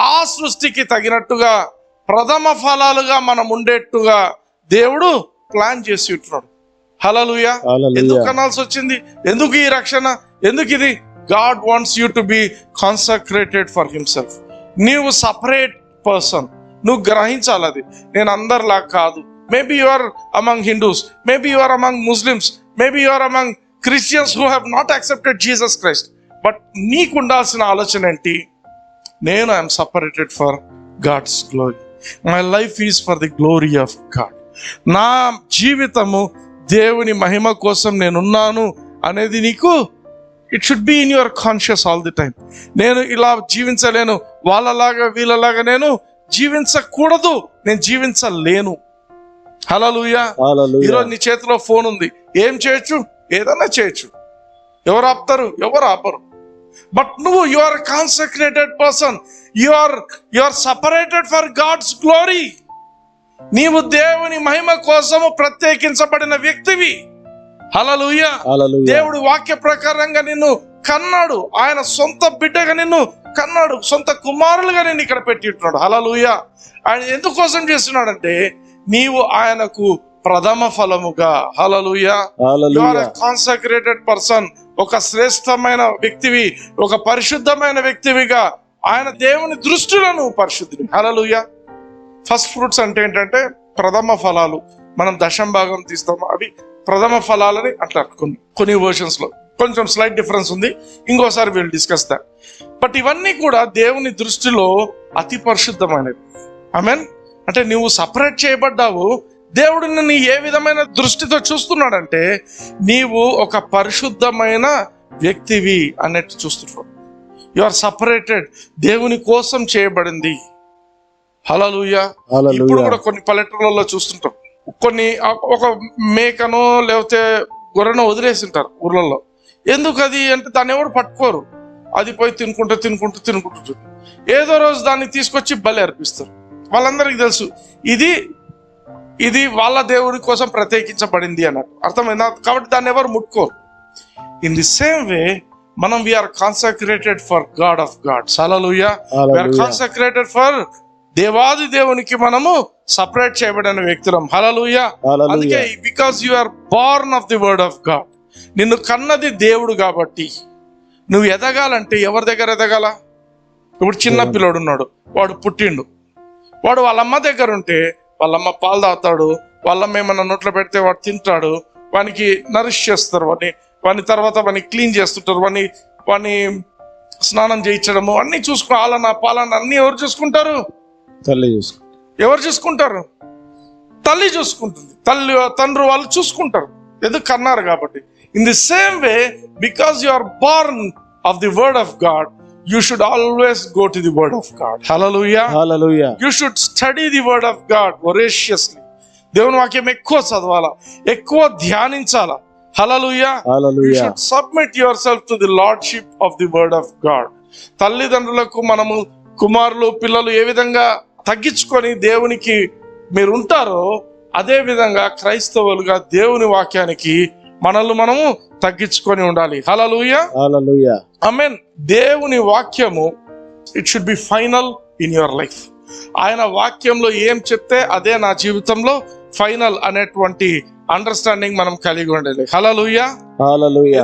ఆ సృష్టికి తగినట్టుగా ప్రథమ ఫలాలుగా మనం ఉండేట్టుగా దేవుడు ప్లాన్ చేసి ఉంటున్నాడు. హల్లెలూయా. ఎందుకు అనాల్సి వచ్చింది? ఎందుకు ఈ రక్షణ? ఎందుకు ఇది? God wants you to be consecrated for himself. నీవు సపరేట్ పర్సన్. నువ్వు గ్రహించాలి అది. నేను అందరిలా కాదు. Maybe you are among Hindus, maybe you are among Muslims, maybe you are among Christians who have not accepted Jesus Christ. But నీకు ఉండాల్సిన ఆలోచన ఏంటి? నేను I'm separated for God's glory. My life is for the glory of God. నా జీవితము దేవుని మహిమ కోసం నేనున్నాను అనేది నీకు it should be in your conscious all the time. నేను ఇలా జీవించలేను, వాళ్ళలాగా వీళ్ళలాగా నేను జీవించకూడదు, నేను జీవించలేను. హల్లెలూయా. ఈరోజు నీ చేతిలో ఫోన్ ఉంది, ఏం చేయొచ్చు? ఏదైనా చేయొచ్చు. ఎవరు ఆపుతారు? ఎవరు ఆపరు. బట్ నువ్వు you are consecrated person, you are separated for God's glory. నీవు దేవుని మహిమ కోసము ప్రత్యేకించబడిన వ్యక్తివి. హల్లెలూయా. దేవుడు వాక్య ప్రకారంగా నిన్ను కన్నాడు. ఆయన సొంత బిడ్డగా నిన్ను కన్నాడు, సొంత కుమారులుగా నిన్ను ఇక్కడ పెట్టింటున్నాడు. హల్లెలూయా. ఆయన ఎందుకోసం చేస్తున్నాడంటే నీవు ఆయనకు ప్రథమ ఫలముగా. Hallelujah. You are a consecrated person. ఒక శ్రేష్టమైన వ్యక్తివి, ఒక పరిశుద్ధమైన వ్యక్తివిగా ఆయన దేవుని దృష్టిలో నువ్వు పరిశుద్ధిని. హల్లెలూయా. ఫస్ట్ ఫ్రూట్స్ అంటే ఏంటంటే ప్రథమ ఫలాలు. మనం దశం భాగం తీస్తాము, అవి ప్రథమ ఫలాలని అంటారు. కొన్ని వర్షన్స్ లో కొంచెం స్లైట్ డిఫరెన్స్ ఉంది, ఇంకోసారి వీళ్ళు డిస్కస్ దా. బట్ ఇవన్నీ కూడా దేవుని దృష్టిలో అతి పరిశుద్ధమైనవి. ఆమేన్. అంటే నువ్వు సపరేట్ చేయబడ్డావు. దేవుడు నిన్ను ఏ విధమైన దృష్టితో చూస్తున్నాడంటే నీవు ఒక పరిశుద్ధమైన వ్యక్తివి అన్నట్టు చూస్తున్నావు. యు ఆర్ సపరేటెడ్, దేవుని కోసం చేయబడింది. హల్లెలూయా. ఇప్పుడు కూడా కొన్ని పల్లెటూళ్ళలో చూస్తుంటాం, కొన్ని ఒక మేకనో లేకపోతే గొర్రెనో వదిలేసింటారు ఊర్లలో. ఎందుకు అది అంటే దాన్ని ఎవరు పట్టుకోరు, అది పోయి తినుకుంటూ ఏదో రోజు దాన్ని తీసుకొచ్చి బలి అర్పిస్తారు. వాళ్ళందరికీ తెలుసు ఇది వాళ్ళ దేవుడి కోసం ప్రత్యేకించబడింది అన్నట్టు, అర్థమైందా? కాబట్టి దాన్ని ఎవరు ముట్టుకోరు. ఇన్ ది సేమ్ వే మనం we're consecrated for God of gods. Hallelujah. We're consecrated for దేవాది దేవునికి మనము సపరేట్ చేయబడిన వ్యక్తులం. హల్లెలూయా. అందుకే because you are born of the word of God. నిన్ను కన్నది దేవుడు కాబట్టి నువ్వు ఎదగాలంటే ఎవరి దగ్గర ఎదగాల? ఇప్పుడు చిన్న పిల్లోడు ఉన్నాడు, వాడు పుట్టిండు, వాడు వాళ్ళమ్మ దగ్గర ఉంటే వాళ్ళమ్మ పాలు తాగుతాడు, వాళ్ళమ్మ ఏమన్నా నోట్లో పెడితే వాడు తింటాడు, వానికి నరిష్ చేస్తారు, వాని తర్వాత వాని క్లీన్ చేస్తుంటారు, వాని స్నానం చేయించడము అన్ని చూసుకో, ఆలన పాలన అన్ని ఎవరు చూసుకుంటారు? ఎవరు చూసుకుంటారు? తల్లి చూసుకుంటుంది. తండ్రి వాళ్ళు చూసుకుంటారు, ఎందుకు కన్నారు కాబట్టి. In the same way because you are born of the word of God, you should always go to the word of God. Hallelujah. Hallelujah. You should study the word of God voraciously. దేవుని వాక్యం ఎక్కువ చదవాలా, ఎక్కువ ధ్యానించాలా. Hallelujah. Hallelujah. You should submit yourself to the lordship of the word of God. తల్లిదండ్రులకు మనము కుమారులు పిల్లలు ఏ విధంగా తగ్గించుకొని దేవునికి మీరు ఉంటారో అదే విధంగా క్రైస్తవులుగా దేవుని వాక్యానికి మనల్ని మనము తగ్గించుకొని ఉండాలి. హల్లెలూయా. హల్లెలూయా. ఆమేన్. దేవుని వాక్యము it should B final in your life. ఆయన వాక్యంలో ఏం చెప్తే అదే నా జీవితంలో ఫైనల్ అనేటువంటి అండర్స్టాండింగ్ మనం కలిగి ఉండాలి. హల్లెలూయా. హల్లెలూయా.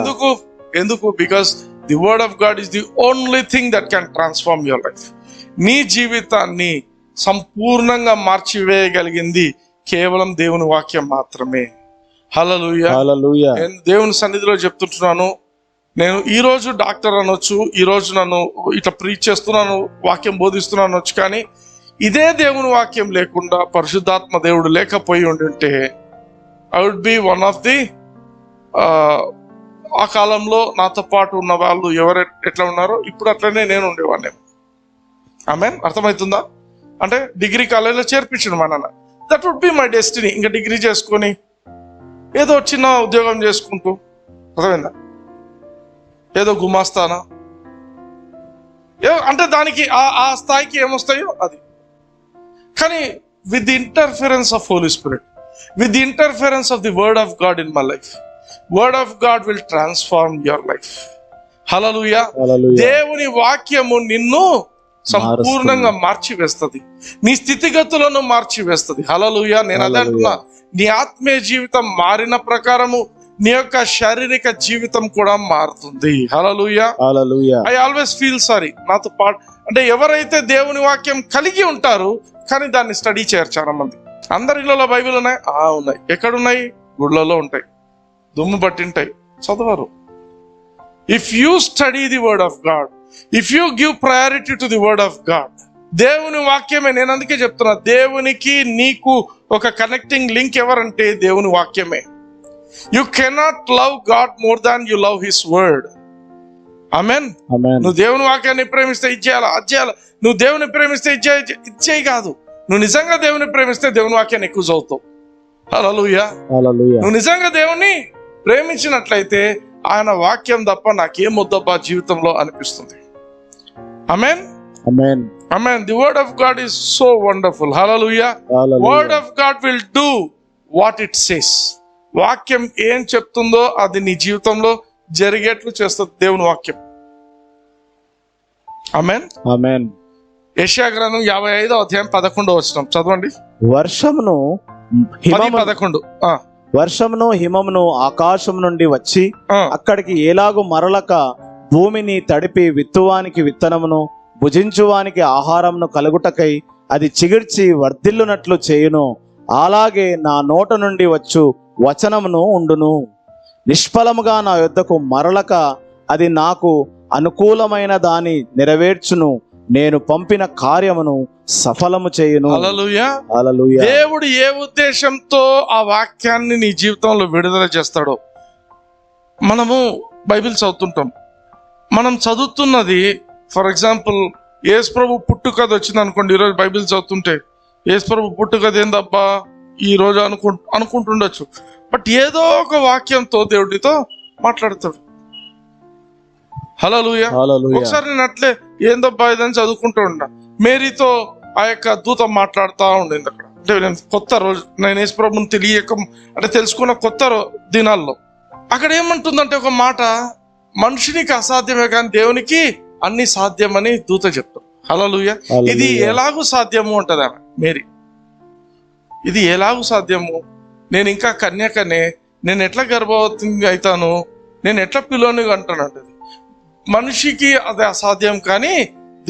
ఎందుకు because the word of God is the only thing that can transform your life. నీ జీవితాన్ని సంపూర్ణంగా మార్చివేయగలిగింది కేవలం దేవుని వాక్యం మాత్రమే. హల్లెలూయా. హల్లెలూయా. నేను దేవుని సన్నిధిలో చెప్తుంటున్నాను, నేను ఈ రోజు డాక్టర్ అనొచ్చు, ఈ రోజు నన్ను ఇట్లా ప్రీచ్ చేస్తున్నాను, వాక్యం బోధిస్తున్నాను అనొచ్చు, కానీ ఇదే దేవుని వాక్యం లేకుండా పరిశుద్ధాత్మ దేవుడు లేకపోయి ఉంటే I would be one of the ఆ కాలంలో నాతో పాటు ఉన్న వాళ్ళు ఎవరు ఎట్లా ఉన్నారో ఇప్పుడు అట్లనే నేను ఉండేవాడిని. ఆమేన్. అర్థమవుతుందా? అంటే డిగ్రీ కాలేజీలో చేర్పించండి మా నాన్న, that would be my destiny. ఇంకా డిగ్రీ చేసుకొని ఏదో చిన్న ఉద్యోగం చేసుకుంటూ, అర్థమైందా, ఏదో గుమాస్తానా అంటే దానికి ఆ స్థాయికి ఏమొస్తాయో అది. కానీ with the interference of Holy Spirit, with the interference of the word of God in my life, word of God will transform your life. Hallelujah. దేవుని వాక్యము నిన్ను సంపూర్ణంగా మార్చివేస్తుంది, నీ స్థితిగతులను మార్చివేస్తుంది. హల్లెలూయా. నేను అదే అంటున్నా, నీ ఆత్మీయ జీవితం మారిన ప్రకారము నీ యొక్క శారీరక జీవితం కూడా మారుతుంది. హల్లెలూయా. హల్లెలూయా. ఐ ఆల్వేస్ ఫీల్ సారీ, నాతో పాటు అంటే ఎవరైతే దేవుని వాక్యం కలిగి ఉంటారు కానీ దాన్ని స్టడీ చేయరు. చాలా మంది అందరి ఇళ్ళలో బైబిల్ ఉన్నాయి, ఉన్నాయి. ఎక్కడున్నాయి? గుళ్ళలో ఉంటాయి, దుమ్ము పట్టింటాయి, చదవరు. If you study the word of God, if you give priority to the word of God, దేవుని వాక్యమే. నేను అందుకే చెప్తున్నా, దేవునికి నీకు ఒక కనెక్టింగ్ లింక్ ఎవరంటే దేవుని వాక్యమే. You cannot love God more than you love his word. Amen. నువ్వు దేవుని వాక్యాన్ని ప్రేమిస్తే ఇది చేయాలా, అది చేయాలా. నువ్వు దేవుని ప్రేమిస్తే ఇచ్చేయి కాదు. నువ్వు నిజంగా దేవుని ప్రేమిస్తే దేవుని వాక్యాన్ని ఎక్కువ చదువుతావు. హల్లెలూయా. హల్లెలూయా. నువ్వు నిజంగా దేవుని ప్రేమించినట్లయితే ఆయన వాక్యం తప్ప నాకేం వద్దబ్బా జీవితంలో అనిపిస్తుంది. ఆమేన్. ఆమేన్. Amen. The word of God is so wonderful. Hallelujah. Hallelujah. Word of God will do what it says. వాక్యం ఏం చెప్తుందో అది నీ జీవితంలో జరిగేట్లు చేస్తుంది దేవుని వాక్యం. ఆమేన్. ఆమేన్. యెషయా గ్రంథం 55వ అధ్యాయం 11వ వచనం చదవండి. వర్షమును హిమమును ఆకాశం నుండి వచ్చి అక్కడికి ఎలాగు మరలక భూమిని తడిపి విత్తువానికి విత్తనమును భుజించువానికి ఆహారమును కలుగుటకై అది చిగిర్చి వర్ధిల్లునట్లు చేయును. అలాగే నా నోట నుండి వచ్చు వచనమును ఉండును. నిష్ఫలముగా నా యొద్దకు మరలక అది నాకు అనుకూలమైన దాని నెరవేర్చును. నేను పంపిన కార్యమును సఫలము చేయును. హల్లెలూయా. హల్లెలూయా. దేవుడు ఏ ఉద్దేశంతో ఆ వాక్యాన్ని నీ జీవితంలో విడుదల చేస్తాడో. మనము బైబిల్ చదువుతుంటాం. మనం చదువుతున్నది ఫర్ ఎగ్జాంపుల్ యేసుప్రభు పుట్టుకథ వచ్చింది అనుకోండి. ఈరోజు బైబిల్ చదువుతుంటే యేసుప్రభు పుట్టుకథ ఏందబ్బా ఈ రోజు అనుకుంటుండొచ్చు. బట్ ఏదో ఒక వాక్యంతో దేవుడితో మాట్లాడతాడు. హల్లెలూయా. ఒకసారి నేను అట్లే ఏందబ్బా ఇదని చదువుకుంటూ ఉన్నా. మేరీతో ఆ యొక్క దూత మాట్లాడుతూ ఉండింది అక్కడ. అంటే నేను కొత్త రోజు నేను యేసుప్రభుని తెలుసుకున్న కొత్త దినాల్లో అక్కడ ఏమంటుందంటే ఒక మాట, మనుషునికి అసాధ్యమే కానీ దేవునికి అన్ని సాధ్యమని దూత చెప్తాడు. హల్లెలూయా. ఇది ఎలాగూ సాధ్యము అంటది ఆమె మేరీ. ఇది ఎలాగూ సాధ్యము, నేను ఇంకా కన్యకనే, నేను ఎట్లా గర్భవతి అవుతాను, నేను ఎట్లా పిల్లోని అంటాను అంటది. మనిషికి అది అసాధ్యం కానీ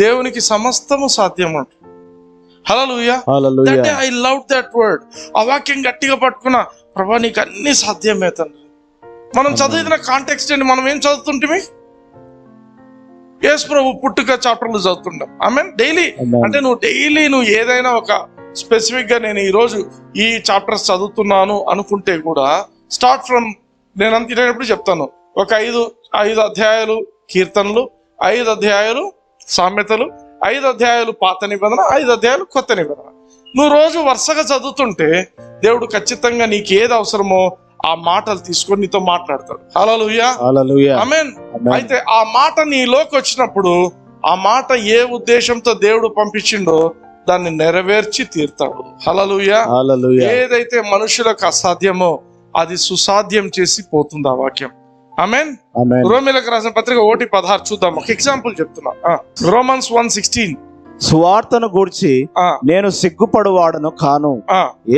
దేవునికి సమస్తము సాధ్యం అంట. Hallelujah. I love that word. ఆ వాక్యం గట్టిగా పట్టుకున్నా, ప్రభా నీకు అన్ని సాధ్యమే తండ్రి. మనం చదివిన కాంటెక్స్ట్ ఏంటి? మనం ఏం చదువుతుంటే యేసు ప్రభు పుట్టుక చాప్టర్లు చదువుతుంటాం. ఆమేన్. డైలీ అంటే నువ్వు ఏదైనా ఒక స్పెసిఫిక్ గా నేను ఈ రోజు ఈ చాప్టర్స్ చదువుతున్నాను అనుకుంటే కూడా స్టార్ట్ ఫ్రమ్ నేను అంతేటప్పుడు చెప్తాను. ఒక 5 అధ్యాయాలు కీర్తనలు, 5 అధ్యాయాలు సామెతలు, 5 అధ్యాయాలు పాత నిబంధన, 5 అధ్యాయాలు కొత్త నిబంధన. నువ్వు రోజు వరుసగా చదువుతుంటే దేవుడు ఖచ్చితంగా నీకు ఏది అవసరమో ఆ మాటలు తీసుకొని నీతో మాట్లాడతాడు. హల్లెలూయా. హల్లెలూయా. ఆమేన్. అయితే ఆ మాట నీలోకి వచ్చినప్పుడు ఆ మాట ఏ ఉద్దేశంతో దేవుడు పంపించిండో దాన్ని నెరవేర్చి తీరుతాడు. హల్లెలూయా. హల్లెలూయా. ఏదైతే మనుషులకు అసాధ్యమో అది సుసాధ్యం చేసి పోతుంది ఆ వాక్యం. ఆమేన్. రోమీయులకు రాసిన పత్రిక 1:16 చూద్దాం. ఒక ఎగ్జాంపుల్ చెప్తున్నా. రోమన్స్ 1:16 సువార్తను గూర్చి నేను సిగ్గుపడువాడను కాను.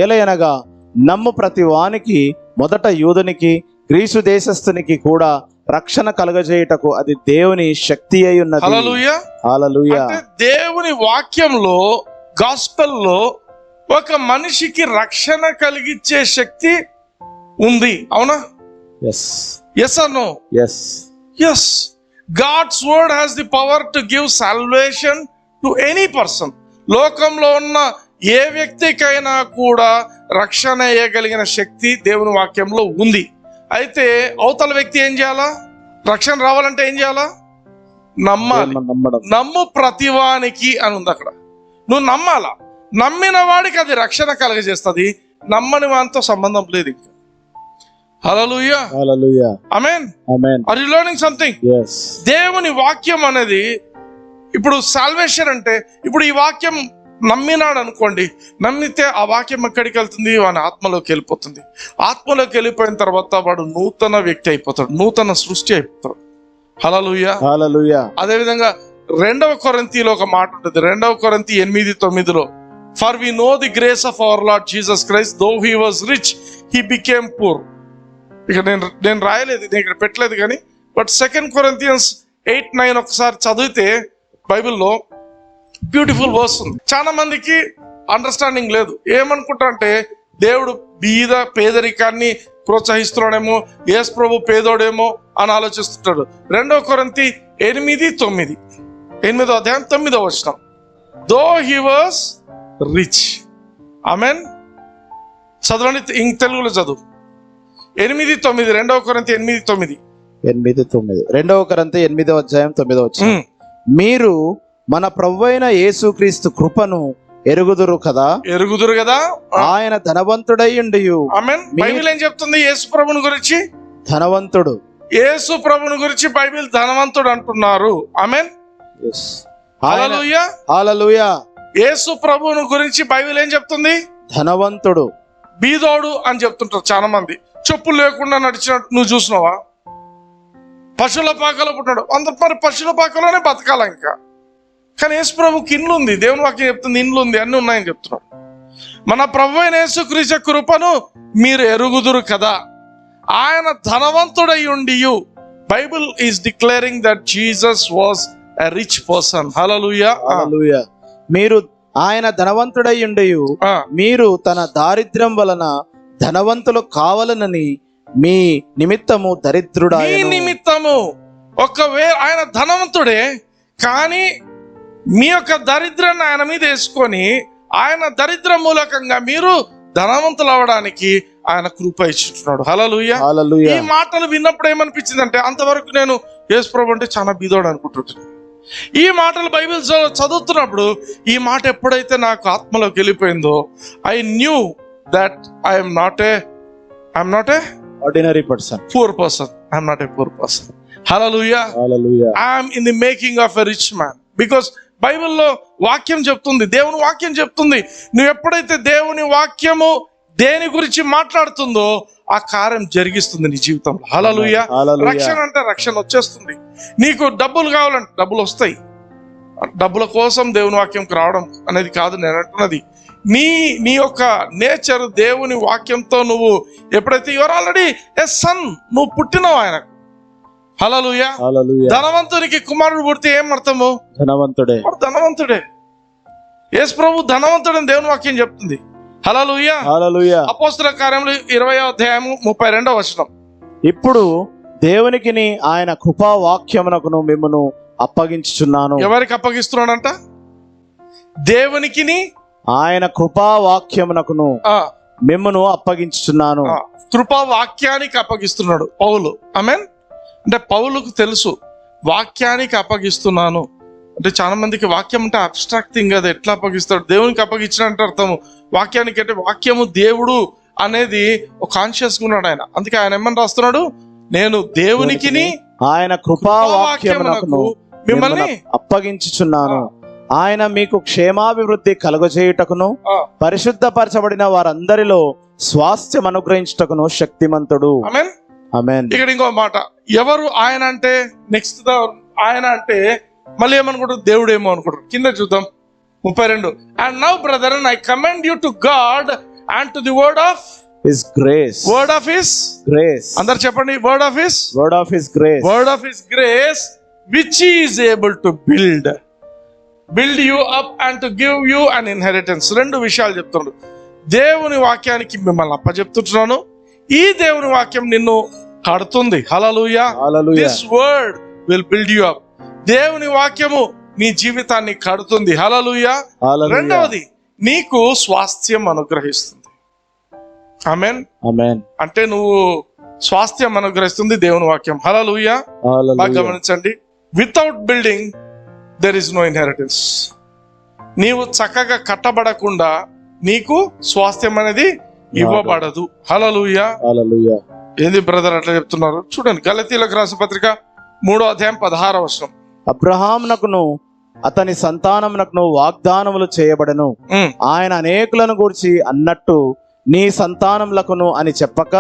ఏలయనగా నమ్ము ప్రతి వానికి మొదట యూదునికి గ్రీసు దేశస్థునికి కూడా రక్షణ కలుగజేయుటకు అది దేవుని శక్తి అయి ఉన్నది. హల్లెలూయా. హల్లెలూయా. దేవుని వాక్యంలో గాస్పెల్లో ఒక మనిషికి రక్షణ కలిగించే శక్తి ఉంది. అవునా? Yes or no? Yes. God's word has the power to give salvation to any person. లోకంలో ఉన్న ఏ వ్యక్తికైనా కూడా రక్షణ ఇవ్వగలిగిన శక్తి దేవుని వాక్యంలో ఉంది. అయితే అవతల వ్యక్తి ఏం చేయాలా? రక్షణ రావాలంటే ఏం చేయాలా? నమ్మాలి. నమ్ము ప్రతివానికి అని ఉంది అక్కడ. నువ్వు నమ్మాలా. నమ్మిన వాడికి అది రక్షణ కలగజేస్తుంది. నమ్మని వానితో సంబంధం లేదు. Hallelujah. Hallelujah. Amen. Amen. Are you learning something? yes. దేవుని వాక్యం అనేది ఇప్పుడు సాల్వేషన్ అంటే ఇప్పుడు ఈ వాక్యం నమ్మినాడు అనుకోండి, నమ్మితే ఆ వాక్యం ఎక్కడికి వెళ్తుంది? వాని ఆత్మలోకి వెళ్ళిపోతుంది. ఆత్మలోకి వెళ్ళిపోయిన తర్వాత వాడు నూతన వ్యక్తి అయిపోతాడు, నూతన సృష్టి అయిపోతాడు. హల్లెలూయా. హల్లెలూయా. అదే విధంగా 2వ కొరింథీలో ఒక మాట ఉంటుంది. 2వ కొరింథీ 8:9 for we know the grace of our Lord Jesus Christ though he was rich he became poor. ఇక నేను రాయలేదు, నేను ఇక్కడ పెట్టలేదు కానీ బట్ 2 కొరింథియన్స్ 8:9 ఒకసారి చదివితే బైబిల్లో బ్యూటిఫుల్ వర్స్ ఉంది. చాలా మందికి అండర్స్టాండింగ్ లేదు. ఏమనుకుంటారంటే దేవుడు పేదరికాన్ని ప్రోత్సహిస్తున్నాడేమో, యేసు ప్రభు పేదోడేమో అని ఆలోచిస్తుంటాడు. 2వ కొరింథీ 8:9 8వ అధ్యాయం 9వ వచనం దో హీ వాజ్ రిచ్. ఆమేన్. చదవండి, తెలుగులో చదువు. 8:9 2వ కొరింథీ 8:9 2వ కొరింథీ 8వ అధ్యాయం 9వ వచనం మీరు మన ప్రభువైన యేసుక్రీస్తు కృపను ఎరుగుదురు కదా. ఆయన ధనవంతుడై ఉండియు. ఆమేన్. బైబిల్ ఏం చెప్తుంది యేసు ప్రభుని గురించి? ధనవంతుడు. యేసు ప్రభుని గురించి బైబిల్ ధనవంతుడు అంటున్నారు. ఆమేన్. హల్లెలూయా హల్లెలూయా. యేసు ప్రభువును గురించి బైబిల్ ఏం చెప్తుంది? ధనవంతుడు, బీదోడు అని చెప్తుంటారు చాలా మంది. చెప్పులు లేకుండా నడిచినట్టు నువ్వు చూసినావా? పశువుల పాకలో పుట్టాడు, మరి పశువుల పాకలోనే బతకాల ఇంకా. కానీ యేసు ప్రభుకి ఇండ్లు ఉంది, దేవుని వాక్యం చెప్తుంది ఇండ్లు ఉంది, అన్ని ఉన్నాయని చెప్తున్నాడు. మన ప్రభు అయిన యేసుక్రీస్తు కృపను మీరు ఎరుగుదురు కదా. ఆయన ధనవంతుడై ఉండి, Bible is declaring that Jesus was a rich person. Hallelujah hallelujah. మీరు ఆయన ధనవంతుడై ఉండి మీరు తన దారిద్ర్యం వలన ధనవంతులు కావాలనని మీ నిమిత్తము దరిద్రుడాయెను. మీ నిమిత్తము, ఒకవేళ ఆయన ధనవంతుడే కానీ మీ యొక్క దరిద్రాన్ని ఆయన మీద వేసుకొని ఆయన దరిద్ర మూలకంగా మీరు ధనవంతులు అవడానికి ఆయన కృప ఇచ్చుంటున్నాడు. హల్లెలూయా హల్లెలూయా. ఈ మాటలు విన్నప్పుడు ఏమనిపించింది అంటే, అంతవరకు నేను యేసు ప్రభు అంటే చాలా బీదోడు అనుకుంటున్నాను. ఈ మాటలు బైబిల్ చదువుతున్నప్పుడు ఈ మాట ఎప్పుడైతే నాకు ఆత్మలోకి వెళ్ళిపోయిందో, I knew that I'm not a ordinary person, poor person. I'm not a poor person. Hallelujah hallelujah. I'm in the making of a rich man. Because బైబిల్లో వాక్యం చెప్తుంది, దేవుని వాక్యం చెప్తుంది, నువ్వు ఎప్పుడైతే దేవుని వాక్యము దేని గురించి మాట్లాడుతుందో ఆ కార్యం జరిగిస్తుంది నీ జీవితంలో. హల్లెలూయా. రక్షణ అంటే రక్షణ వచ్చేస్తుంది. నీకు డబ్బులు కావాలంటే డబ్బులు వస్తాయి. డబ్బుల కోసం దేవుని వాక్యంకి రావడం అనేది కాదు నేను అంటున్నది. నీ యొక్క నేచర్ దేవుని వాక్యంతో నువ్వు ఎప్పుడైతే యువర్ ఆల్రెడీ ఎ సన్, నువ్వు పుట్టినవు ఆయనకు. హల్లెలూయా. ధనవంతునికి కుమారుడు పుడితే ఏం అర్థము? ధనవంతుడే. యేసు ప్రభు ధనవంతుడని దేవుని వాక్యం చెప్తుంది. హల్లెలూయా హల్లెలూయా. అపోస్తలుల కార్యములు 20వ అధ్యాయము 32వ వచనం. ఇప్పుడు దేవునికిని ఆయన కృపా వాక్యమునకును మిమ్మును అప్పగించుచున్నాను. ఎవరికి అప్పగిస్తున్నాడంట? దేవునికిని ఆయన కృపా వాక్యమునకును మిమ్మును అప్పగించుచున్నాను. కృపా వాక్యానికి అప్పగిస్తున్నాడు పౌలు. ఆమేన్. అంటే పౌలుకు తెలుసు వాక్యానికి అప్పగిస్తున్నాను అంటే. చాలా మందికి వాక్యం అంటే అబ్స్ట్రాక్ట్ థింగ్, అది ఎట్లా అప్పగిస్తాడు? దేవునికి అప్పగించినట్టు అర్థము. వాక్యానికి అంటే వాక్యము దేవుడు అనేది ఒక కాన్షియస్ గా ఉన్నాడు ఆయన. అందుకే ఆయన ఏమని రాస్తున్నాడు? నేను దేవునికిని ఆయన కృపా వాక్యమునకును మిమ్మల్ని అప్పగించుచున్నాను. ఆయన మీకు క్షేమాభివృద్ధి కలుగజేయుటకును పరిశుద్ధపరచబడిన వారందరిలో స్వాస్థ్యం అనుగ్రహించుటకును శక్తిమంతుడు. ఆమేన్. ఆమేన్. ఇక్కడ ఇంకో మాట, ఎవరు ఆయన అంటే నెక్స్ట్ ఆయన అంటే మళ్ళీ ఏమనుకుంటారు? దేవుడు ఏమో అనుకుంటారు. కింద చూద్దాం 32. And now brethren, I commend you to God and to the word of His grace. Word of His grace. అందరు చెప్పండి. Word of His grace. Word of His grace, which is able to build you up and to give you an inheritance. రెండు విషయాలు చెప్తున్నాడు. దేవుని వాక్యానికి మిమ్మల్ని అప్పచెప్తున్నాను. ఈ దేవుని వాక్యం నిన్ను కడుతుంది. హల్లెలూయా. This word will build you up. దేవుని వాక్యము నీ జీవితాన్ని కడుతుంది. హల్లెలూయా. రెండవది, నీకు స్వాస్థ్యం అనుగ్రహిస్తుంది. ఆమేన్. ఆమేన్. అంటే నువ్వు స్వాస్థ్యం అనుగ్రహిస్తుంది దేవుని వాక్యం. హల్లెలూయా. బాగా గమనించండి. Without building there is no inheritance. నీవు చక్కగా కట్టబడకుండా నీకు స్వాస్థ్యం అనేది ఇవ్వబడదు. హల్లెలూయా. హల్లెలూయా. ఏంది బ్రదర్ అట్లా చెప్తున్నారు? చూడండి, గలతీయులకు రాసిన పత్రిక 3వ అధ్యాయం 16వ వచనం. అబ్రహామునకును అతని సంతానమునకును వాగ్దానములు చేయబడను. ఆయన అనేకులను గూర్చి అన్నట్టు నీ సంతానములకును అని చెప్పక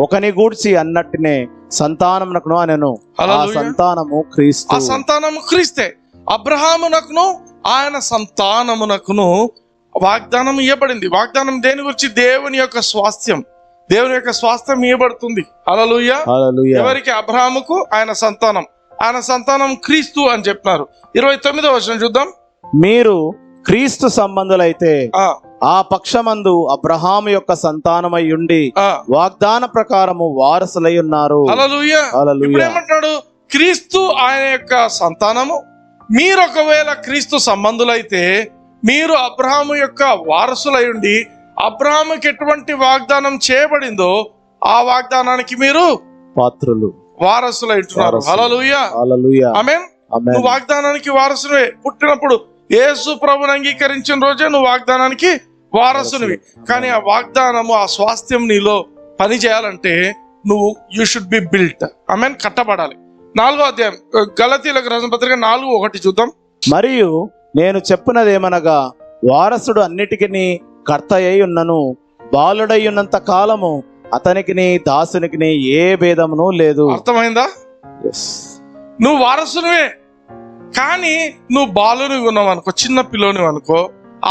ఒకని గూర్చి అన్నట్టునే సంతానమునకును అనెను. ఆ సంతానము క్రీస్తు. ఆ సంతానము క్రీస్తే. అబ్రహామునకును ఆయన సంతానమునకును వాగ్దానం ఇవ్వబడింది. వాగ్దానం దేని గురించి? దేవుని యొక్క స్వాస్థ్యం. దేవుని యొక్క స్వాస్థ్యం ఇవ్వబడుతుంది. హల్లెలూయా. ఎవరికి? అబ్రహాముకు ఆయన సంతానం. ఆయన సంతానం క్రీస్తు అని చెప్పినారు. 29వ వచనం చూద్దాం. మీరు క్రీస్తు సంబంధులైతే ఆ పక్షమందు అబ్రహాము యొక్క సంతానమై ఉండి వాగ్దాన ప్రకారము వారసులై ఉన్నారు. హల్లెలూయా. ఇప్పుడు ఏమంటున్నాడు? క్రీస్తు ఆయన యొక్క సంతానము. మీరు ఒకవేళ క్రీస్తు సంబంధులైతే మీరు అబ్రహాము యొక్క వారసులై ఉండి, అబ్రహాముకి ఎటువంటి వాగ్దానం చేయబడిందో ఆ వాగ్దానానికి మీరు పాత్రులు, వారసులై ఉంటున్నారు. హల్లెలూయా. హల్లెలూయా. ఆమేన్. నువ్వు వాగ్దానానికి వారసునివే. పుట్టినప్పుడు యేసు ప్రభువుని అంగీకరించిన రోజే నువ్వు వాగ్దానానికి వారసునివి. కానీ ఆ వాగ్దానము, ఆ స్వాస్థ్యం నీలో పని చేయాలంటే నువ్వు యూ షుడ్ బి బిల్ట్. ఆమేన్. కట్టబడాలి. 4వ అధ్యాయం గలతీయులకు రాసిన పత్రిక 4:1 చూద్దాం. మరియు నేను చెప్పున్నదేమనగా, వారసుడు అన్నిటికీ కర్త అయి ఉన్నను, బాలుడై ఉన్నంత కాలము అతనికి దాసునికి ఏ భేదమును లేదు. అర్థమైందా? నువ్వు వారసునివే, కానీ నువ్వు బాలుని ఉన్నావు అనుకో, చిన్న పిల్లోని అనుకో,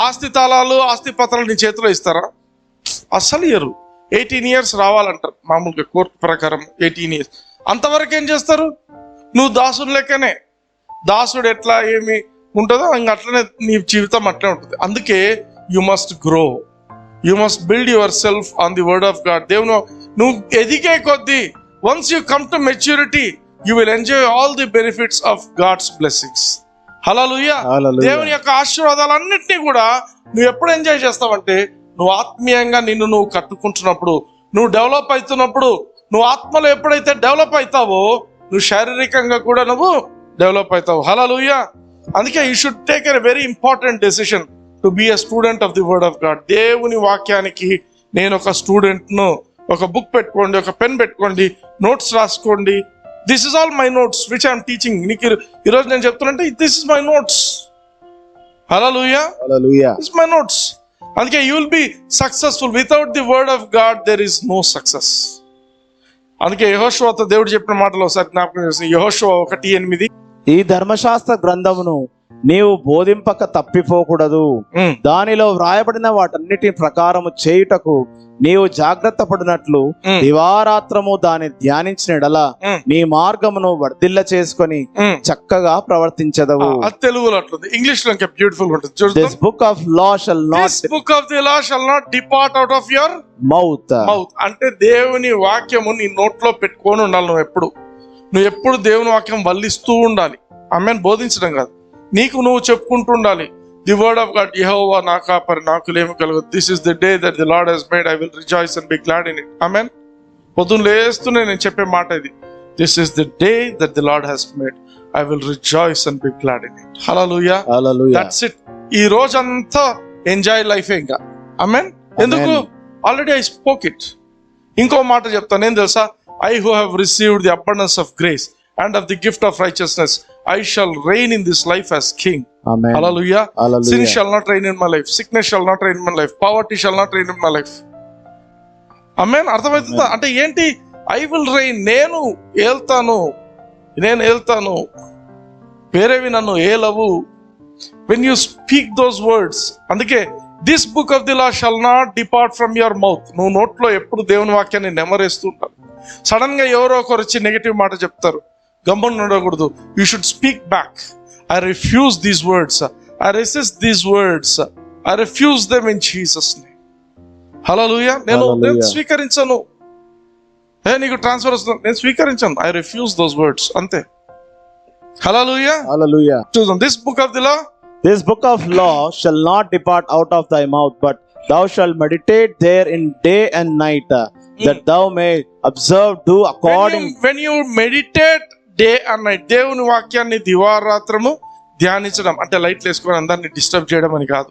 ఆస్తి తాళాలు ఆస్తి పత్రాలు నీ చేతిలో ఇస్తారా? అస్సలు ఇయ్యరు. 18 years రావాలంటారు మామూలుగా కోర్టు ప్రకారం. 18 years అంతవరకు ఏం చేస్తారు? నువ్వు దాసుడు లెక్కనే. దాసుడు ఎట్లా ఏమి ఉంటుందో ఇంక అట్లనే నీ జీవితం అట్లనే ఉంటుంది. అందుకే you must grow, you must build yourself on the word of God. దేవుని నువ్వు ఎదిగే కొద్దీ, once you come to maturity, you will enjoy all the benefits of God's blessings. Hallelujah. దేవుని యొక్క ఆశీర్వాదాలన్నింటినీ కూడా నువ్వు ఎప్పుడు ఎంజాయ్ చేస్తావంటే, నువ్వు ఆత్మీయంగా నిన్ను నువ్వు కట్టుకుంటున్నప్పుడు, నువ్వు డెవలప్ అవుతున్నప్పుడు. నువ్వు ఆత్మలో ఎప్పుడైతే డెవలప్ అవుతావో, నువ్వు శారీరకంగా కూడా నువ్వు డెవలప్ అవుతావు. హల్లెలూయా. అందుకే you should take a very important decision to be a student of the word of God. దేవుని వాక్యానికి నేను ఒక స్టూడెంట్ను. ఒక బుక్ పెట్టుకోండి, ఒక పెన్ పెట్టుకోండి, నోట్స్ రాసుకోండి. This is all my notes which I'm teaching. నీకు ఈరోజు నేను చెప్తున్నంటే this is my notes. Hallelujah. This is my notes. అందుకే you will be successful. Without the word of God there is no success. అందుకే యెహోషువతో దేవుడు చెప్పిన మాటలు ఒకసారి జ్ఞాపకం చేస్తుంది. యెహోషువ 1:8, ఈ ధర్మశాస్త్ర గ్రంథమును నీవు బోధింపక తప్పిపోకూడదు, దానిలో వ్రాయబడిన వాటన్నిటి ప్రకారము చేయుటకు నీవు జాగ్రత్త పడినట్లు దివారాత్రము దాన్ని ధ్యానించిన ఎడల నీ మార్గమును వర్ధిల్ల చేసుకొని చక్కగా ప్రవర్తించదవు. తెలుగులో అట్లుంది, ఇంగ్లీష్ లో ఇంకా బ్యూటిఫుల్ ఉంటుంది. This book of law shall not depart out of your mouth. అంటే దేవుని వాక్యము నీ నోట్లో పెట్టుకొని ఉండాలి. నువ్వు ఎప్పుడు దేవుని వాక్యం వల్లిస్తూ ఉండాలి. ఆమేన్. బోధించడం కాదు, నీకు నువ్వు చెప్పుకుంటూ ఉండాలి. ది వర్డ్ ఆఫ్ గాడ్, యెహోవా నా కాపరి, నాకులేమి కలగదు. This is the day that the Lord has made, I will rejoice and be glad in it. Amen. పొద్దున లేస్తూనే నేను చెప్పే మాట ఇది. This is the day that the Lord has made, I will rejoice and be glad in it. Hallelujah. That's it. ఈ రోజంతా enjoy life ఇంకా. Amen. ఎందుకు? Already I spoke it. ఇంకో మాట చెప్తాను, ఏం తెలుసా? I who have received the abundance of grace and of the gift of righteousness, I shall reign in this life as king. Amen. Hallelujah. Sin shall not reign in my life. Sickness shall not reign in my life. Poverty shall not reign in my life. Amen. అర్థమవుతుందా? అంటే ఏంటి? I will reign. నేను ఏల్తాను, వేరేవి నన్ను ఏలవు. When you speak those words, అందుకే this book of the law shall not depart from your mouth. నువ్వు నోట్లో ఎప్పుడు దేవుని వాక్యాన్ని నెమరేస్తూ ఉంటావు. సడన్ గా ఎవరో ఒకరు వచ్చి నెగటివ్ మాట చెప్తారు, గమ్మున ఉండకూడదు. You should speak back. I refuse these words, I resist these words, I refuse them in Jesus name. Hallelujah. నేను స్వీకరించను. నీకు ట్రాన్స్ఫర్ వస్తుంది, నేను స్వీకరించను. ఐ రిఫ్యూజ్ దోస్ వర్డ్స్, అంతే. హల్లెలూయా. చూద్దాం. This book of the law, this book of law shall not depart out of thy mouth, but thou shalt meditate there in day and night, that thou may observe, do according. When you meditate day and night, దేవుని వాక్యాన్ని దివారాత్రము ధ్యానించడం అంటే లైట్లు వేసుకొని అందరిని disturb చేయడం అని కాదు.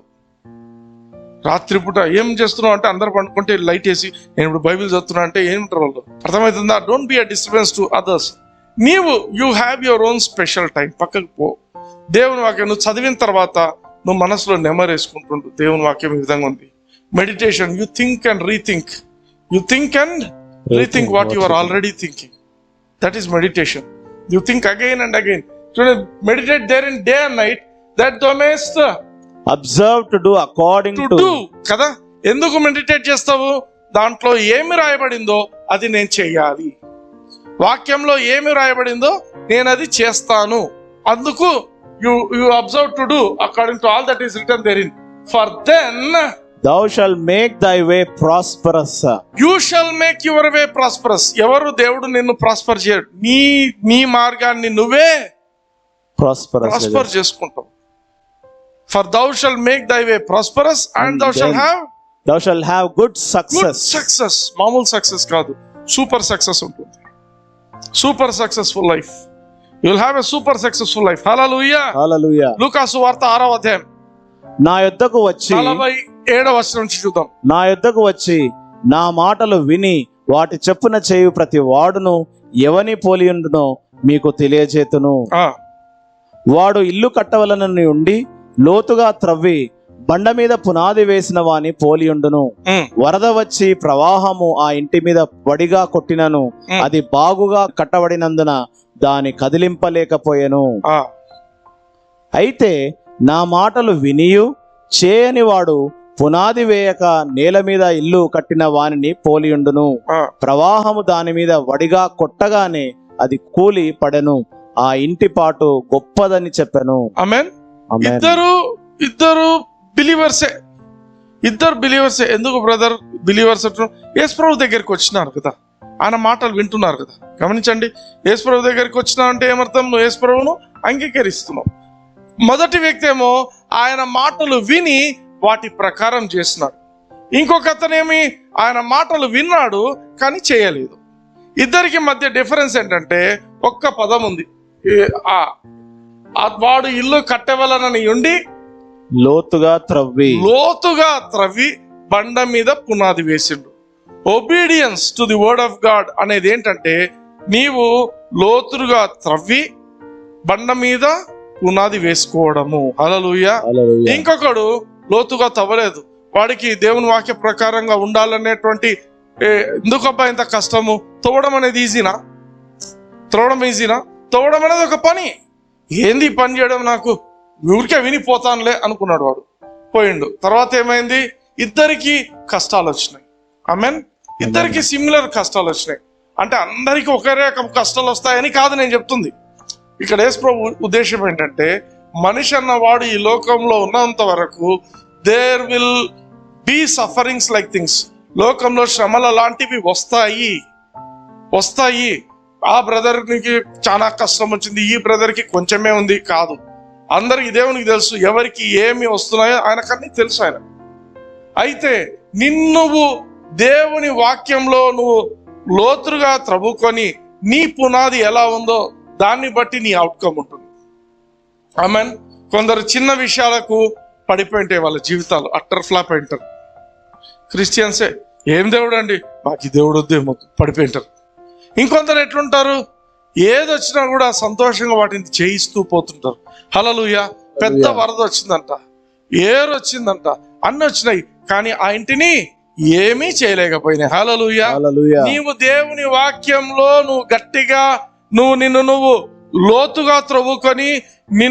రాత్రిపూట ఏం చేస్తున్నావు అంటే అందరు పండుకుంటే లైట్ వేసి నేను ఇప్పుడు బైబిల్ చదువుతున్నా అంటే ఏమిటారు వాళ్ళు? అర్థమవుతుందా? Don't be a disturbance to others. You have your own special time. పక్కకు పో. దేవుని వాక్యం నువ్వు చదివిన తర్వాత నువ్వు మనసులో నెమరేసుకుంటుండు. దేవుని వాక్యం ఈ విధంగా ఉంది. Meditation, you think and rethink. You think and rethink what you are already thinking. That is meditation. You think again and again. So meditate there in day and night, that thou mayest observe to do according to do. కదా? ఎందుకు meditate చేస్తావు? దాంట్లో ఏమి రాయబడిందో అది నేను చెయ్యాలి. వాక్యంలో ఏమి రాయబడిందో నేను అది చేస్తాను. అందుకు you observe to do according to all that is written therein. For then thou shalt make thy way prosperous. You shall make your way prosperous. ఎవరు? దేవుడు నిన్ను ప్రాస్పర్ చేయడు. నీ మార్గాన్ని నువ్వే ప్రాస్పర్ చేసుకుంటావు. For thou shalt make thy way prosperous and thou shalt have good success. మామూలు success కాదు, సూపర్ సక్సెస్ ఉంటుంది. Super successful life. You will have a super successful life. Hallelujah. లూకాసు వార్త 6వ అధ్యాయం. నా యొద్దకు వచ్చి 47వ వచనం నుంచి చూద్దాం. నా యొద్దకు వచ్చి నా మాటలు విని వాటి చెప్పున చేయు ప్రతి వాడును ఎవని పోలియుండునో మీకు తెలియజేతును. వాడు ఇల్లు కట్టవలనని ఉండి లోతుగా త్రవ్వి బండ మీద పునాది వేసిన వాని పోలియుండును. వరద వచ్చి ప్రవాహము ఆ ఇంటి మీద వడిగా కొట్టినను అది బాగుగా కట్టబడినందున దాని కదిలింపలేకపోయెను. అయితే నా మాటలు వినియు చేయని వాడు పునాది వేయక నేల మీద ఇల్లు కట్టిన వానిని పోలియుండును. ప్రవాహము దాని మీద వడిగా కొట్టగానే అది కూలి పడెను. ఆ ఇంటి పాటు గొప్పదని చెప్పెను. ఆమేన్. ఇద్దరు బిలీవర్సే. ఎందుకు బ్రదర్ బిలీవర్స్ అంటున్నారు? యేసుప్రభు దగ్గరికి వచ్చినారు కదా, ఆయన మాటలు వింటున్నారు కదా. గమనించండి, యేసుప్రభు దగ్గరికి వచ్చినా అంటే ఏమర్థం? నువ్వు యేసుప్రభును అంగీకరిస్తున్నావు. మొదటి వ్యక్తి ఏమో ఆయన మాటలు విని వాటి ప్రకారం చేస్తున్నాడు. ఇంకొక అతనేమి ఆయన మాటలు విన్నాడు కానీ చేయలేదు. ఇద్దరికి మధ్య డిఫరెన్స్ ఏంటంటే ఒక్క పదం ఉంది. వాడు ఇల్లు కట్టవలనని ఉండి లోతుగా త్రవ్వి బండ మీద పునాది వేసిండు. Obedience to the word of God అనేది ఏంటంటే నీవు లోతుగా త్రవ్వి బండ మీద పునాది వేసుకోవడము. హల్లెలూయా. ఇంకొకడు లోతుగా తవ్వలేదు, వాడికి దేవుని వాక్య ప్రకారంగా ఉండాలనేటువంటి ఎందుకబ్బా ఇంత కష్టము? తవ్వడం అనేది ఈజీనా? తవ్వడం అనేది ఒక పని. ఏంది పని చేయడం, నాకు ఊరికే వినిపోతానులే అనుకున్నాడు. వాడు పోయిండు. తర్వాత ఏమైంది? ఇద్దరికి కష్టాలు వచ్చినాయి. ఆమేన్. ఇద్దరికి సిమిలర్ కష్టాలు వచ్చినాయి. అంటే అందరికి ఒకే రకం కష్టాలు వస్తాయని కాదు నేను చెప్తుంది. ఇక్కడ యేసుప్రభు ఉద్దేశం ఏంటంటే మనిషి అన్నవాడు ఈ లోకంలో ఉన్నంత వరకు there will be sufferings like things. లోకంలో శ్రమల లాంటివి వస్తాయి. ఆ బ్రదర్కి చాలా కష్టం వచ్చింది, ఈ బ్రదర్కి కొంచెమే ఉంది కాదు. అందరికి దేవునికి తెలుసు ఎవరికి ఏమి వస్తున్నాయో ఆయనకన్నీ తెలుసు. ఆయన అయితే నువ్వు దేవుని వాక్యంలో నువ్వు లోతుగా త్రవ్వుకొని నీ పునాది ఎలా ఉందో దాన్ని బట్టి నీ అవుట్కమ్ ఉంటుంది. ఆమేన్. కొందరు చిన్న విషయాలకు పడిపోయింటాయి, వాళ్ళ జీవితాలు అట్టర్ ఫ్లాప్ అయింటారు. క్రిస్టియన్సే ఏం దేవుడు అండి, మాకు దేవుడు వద్దేమో పడిపోయింటారు. ఇంకొందరు ఎట్లుంటారు, ఏదొచ్చినా కూడా సంతోషంగా వాటిని చేయిస్తూ పోతుంటారు. హల్లెలూయా. పెద్ద వరద వచ్చిందంట, ఏరు వచ్చిందంట, అన్ని వచ్చినాయి, కానీ ఆ ఇంటిని ఏమీ చేయలేకపోయినాయి. హల్లెలూయా. నీవు దేవుని వాక్యంలో నువ్వు గట్టిగా నువ్వు లోతుగా త్రవ్వుకొని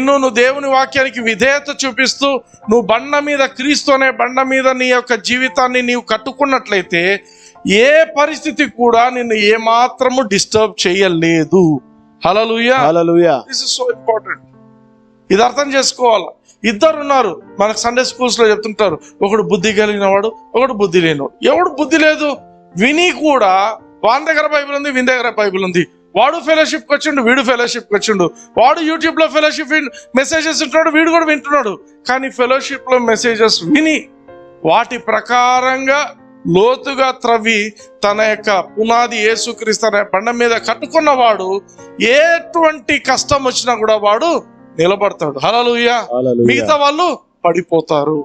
నువ్వు దేవుని వాక్యానికి విధేయత చూపిస్తూ నువ్వు బండ మీద, క్రీస్తు అనే బండ మీద నీ యొక్క జీవితాన్ని నీవు కట్టుకున్నట్లయితే ఏ పరిస్థితి కూడా నిన్ను ఏ మాత్రము డిస్టర్బ్ చేయలేదు. Hallelujah. This is so important. ఇది అర్థం చేసుకోవాలి. ఇద్దరు ఉన్నారు, మనకు సండే స్కూల్స్ లో చెప్తుంటారు, ఒకడు బుద్ధి కలిగిన వాడు, ఒకడు బుద్ధి లేనివాడు. ఎవడు బుద్ధి లేదు విని కూడా వాని దగ్గర బైబిల్ ఉంది, వీని దగ్గర బైబిల్ ఉంది, వాడు ఫెలోషిప్కి వచ్చిండు, వీడు ఫెలోషిప్కి వచ్చిండు, వాడు యూట్యూబ్ లో ఫెలోషిప్ మెసేజెస్ వింటున్నాడు, వీడు కూడా వింటున్నాడు. కానీ ఫెలోషిప్ లో మెసేజెస్ విని వాటి ప్రకారంగా లోతుగా త్రవ్వి తన యొక్క పునాది యేసుక్రీస్తు అనే బండ మీద కట్టుకున్నవాడు ఎటువంటి కష్టం వచ్చినా కూడా వాడు నిలబడతాడు. హల్లెలూయా. మిగతా వాళ్ళు పడిపోతారు.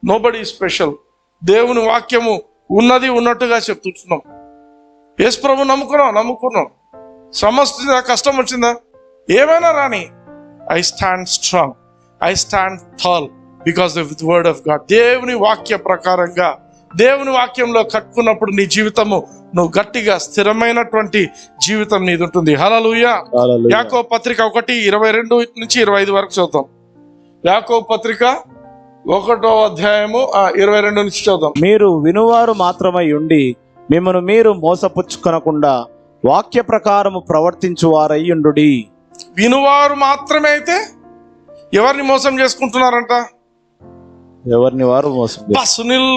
Nobody special. దేవుని వాక్యము ఉన్నది ఉన్నట్టుగా చెప్తున్నాం. యేసు ప్రభు నమ్ముకున్నాం. సమస్య కష్టం వచ్చిందా, ఏమైనా రాని, I stand strong, I stand tall because of the word of God. దేవుని వాక్య ప్రకారంగా దేవుని వాక్యంలో కట్టుకున్నప్పుడు నీ జీవితము నువ్వు గట్టిగా స్థిరమైనటువంటి జీవితం నీది ఉంటుంది. హల్లెలూయా. యాకోబు పత్రిక 1:22-25 వరకు చదువుతాం. యాకోబు పత్రిక 1:22 నుంచి చదువుతాం. మీరు వినువారు మాత్రమై ఉండి మిమ్మను మీరు మోసపుచ్చుకొనకుండా వాక్య ప్రకారము ప్రవర్తించువారయ్యుండుడి. వినువారు మాత్రమే అయితే ఎవరిని మోసం చేసుకుంటున్నారంట? ఎవరిని వారు మోసం. సునీల్